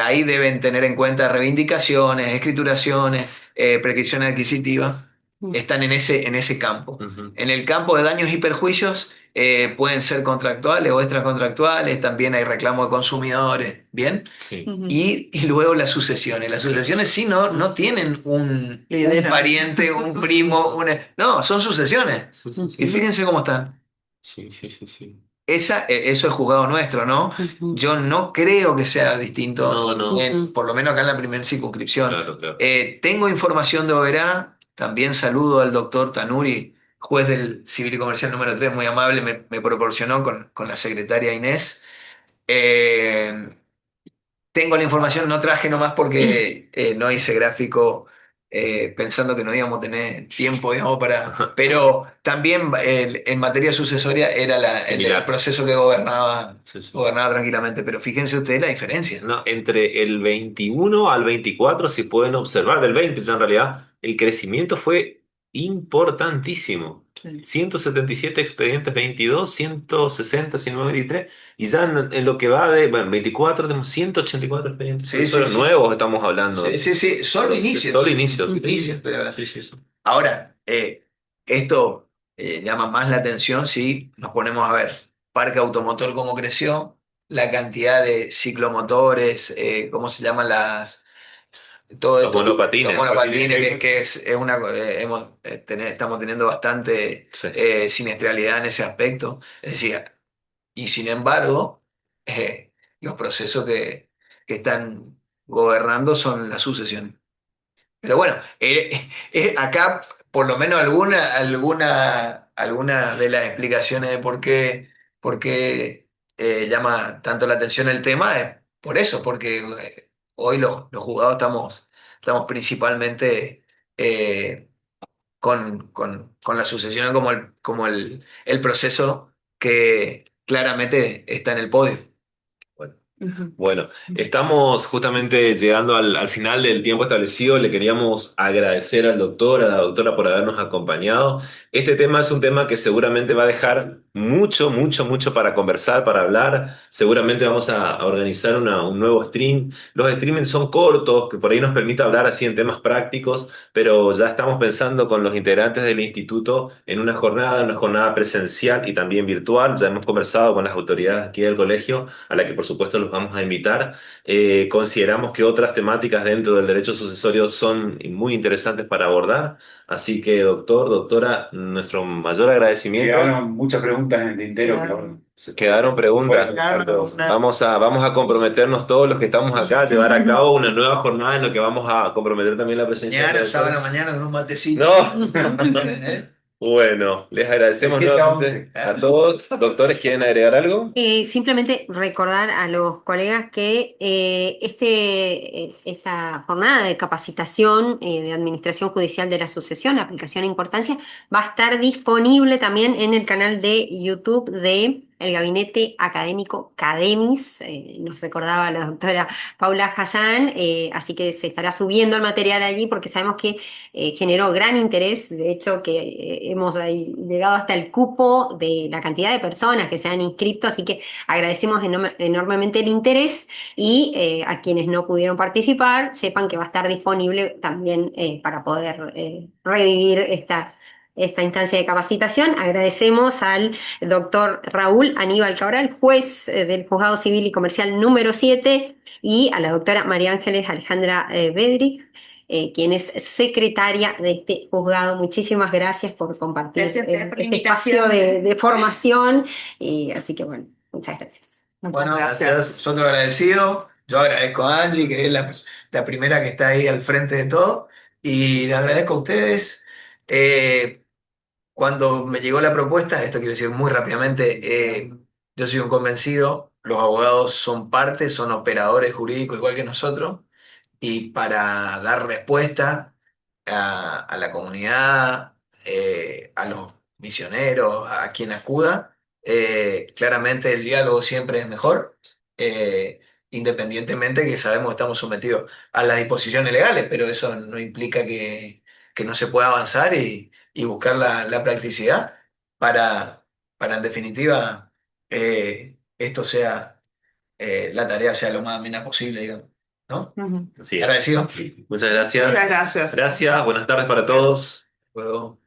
Ahí deben tener en cuenta reivindicaciones, escrituraciones, prescripciones adquisitivas, están en ese campo. Ujú. En el campo de daños y perjuicios, pueden ser contractuales o extracontractuales, también hay reclamo de consumidores, ¿bien? Sí. Y luego las sucesiones. Las sucesiones sí no tienen un Lidera. pariente, un primo, no, son sucesiones. Sí, sí, sí. Y fíjense cómo están. Sí, sí, sí, sí. Eso es juzgado nuestro, ¿no? Yo no creo que sea distinto, No, no. por lo menos acá en la primera circunscripción. Claro, claro. Tengo información de Oberá, también saludo al doctor Tanuri, juez del Civil y Comercial número 3, muy amable, me proporcionó con la secretaria Inés. Eh, Tengo la información, no traje nomás porque no hice gráfico, pensando que no íbamos a tener tiempo, digamos, Pero también en materia sucesoria era el Similar. proceso que gobernaba, Sí, sí. gobernaba tranquilamente, pero fíjense ustedes la diferencia. No, entre el 21 al 24 se pueden observar, del 20 ya en realidad, el crecimiento fue importantísimo. Sí. 177 expedientes, 22, 160, 193, y ya en lo que va de, bueno, 24, tenemos 184 expedientes Sí, sí, sucesorios sí. nuevos, estamos hablando. Sí, sí, sí, solo Entonces, inicios. solo inicios. Inicios, estoy hablando. Sí, sí, sí. Ahora, esto llama más la atención si nos ponemos a ver parque automotor cómo creció, la cantidad de ciclomotores, cómo se llaman todo Los esto, monopatines. los monopatines, que es una, estamos teniendo bastante Sí. siniestralidad en ese aspecto. Es decir, y sin embargo, los procesos que están gobernando son las sucesiones. Pero bueno, acá por lo menos alguna de las explicaciones de por qué llama tanto la atención el tema es por eso, porque hoy los juzgados estamos principalmente eh, con la sucesión como el proceso que claramente está en el podio. Bueno, estamos justamente llegando al final del tiempo establecido. Le queríamos agradecer al doctor, a la doctora por habernos acompañado. Este tema es un tema que seguramente va a dejar mucho, mucho, mucho para conversar, para hablar. Seguramente vamos a organizar un nuevo stream. Los streamings son cortos, que por ahí nos permite hablar así en temas prácticos, pero ya estamos pensando con los integrantes del instituto en una jornada presencial y también virtual. Ya hemos conversado con las autoridades aquí del colegio, a la que por supuesto los vamos a invitar. Consideramos que otras temáticas dentro del derecho sucesorio son muy interesantes para abordar, así que doctor, doctora, nuestro mayor agradecimiento. Quedaron muchas preguntas en el tintero, pero bueno. Quedaron preguntas. Vamos a comprometernos todos los que estamos acá a llevar a cabo una nueva jornada en la que vamos a comprometer también la presencia de Mañana, los sábado a la doctores. mañana, con un matecito. No. Bueno, les agradecemos nuevamente a todos. Doctores, ¿quieren agregar algo? Simplemente recordar a los colegas que esta jornada de capacitación de Administración Judicial de la Sucesión, aplicación e importancia, va a estar disponible también en el canal de YouTube de el Gabinete Académico Cademis, nos recordaba la doctora Paula Hassan, así que se estará subiendo el material allí porque sabemos que generó gran interés, de hecho que hemos ahí llegado hasta el cupo de la cantidad de personas que se han inscrito, así que agradecemos enormemente el interés y a quienes no pudieron participar, sepan que va a estar disponible también para poder revivir esta instancia de capacitación. Agradecemos al doctor Raúl Aníbal Cabral, juez del Juzgado Civil y Comercial número 7, y a la doctora María Ángeles Alejandra Bedrich, quien es secretaria de este juzgado. Muchísimas gracias por compartir Gracias a ustedes por la este espacio invitación. de formación. Y así que bueno, muchas gracias. Bueno, Gracias. nosotros agradecidos. Yo agradezco a Angie, que es la primera que está ahí al frente de todo. Y le agradezco a ustedes. Cuando me llegó la propuesta, esto quiero decir muy rápidamente, yo soy un convencido, los abogados son parte, son operadores jurídicos igual que nosotros, y para dar respuesta a la comunidad, a los misioneros, a quien acuda, claramente el diálogo siempre es mejor, eh, independientemente que sabemos que estamos sometidos a las disposiciones legales, pero eso no implica que no se pueda avanzar y buscar la practicidad para en definitiva esto sea, la tarea sea lo más amena posible, digamos, ¿no? Ujú. Así es. Agradecido. Muchas gracias. Muchas gracias. Gracias, buenas tardes para todos. Hasta luego.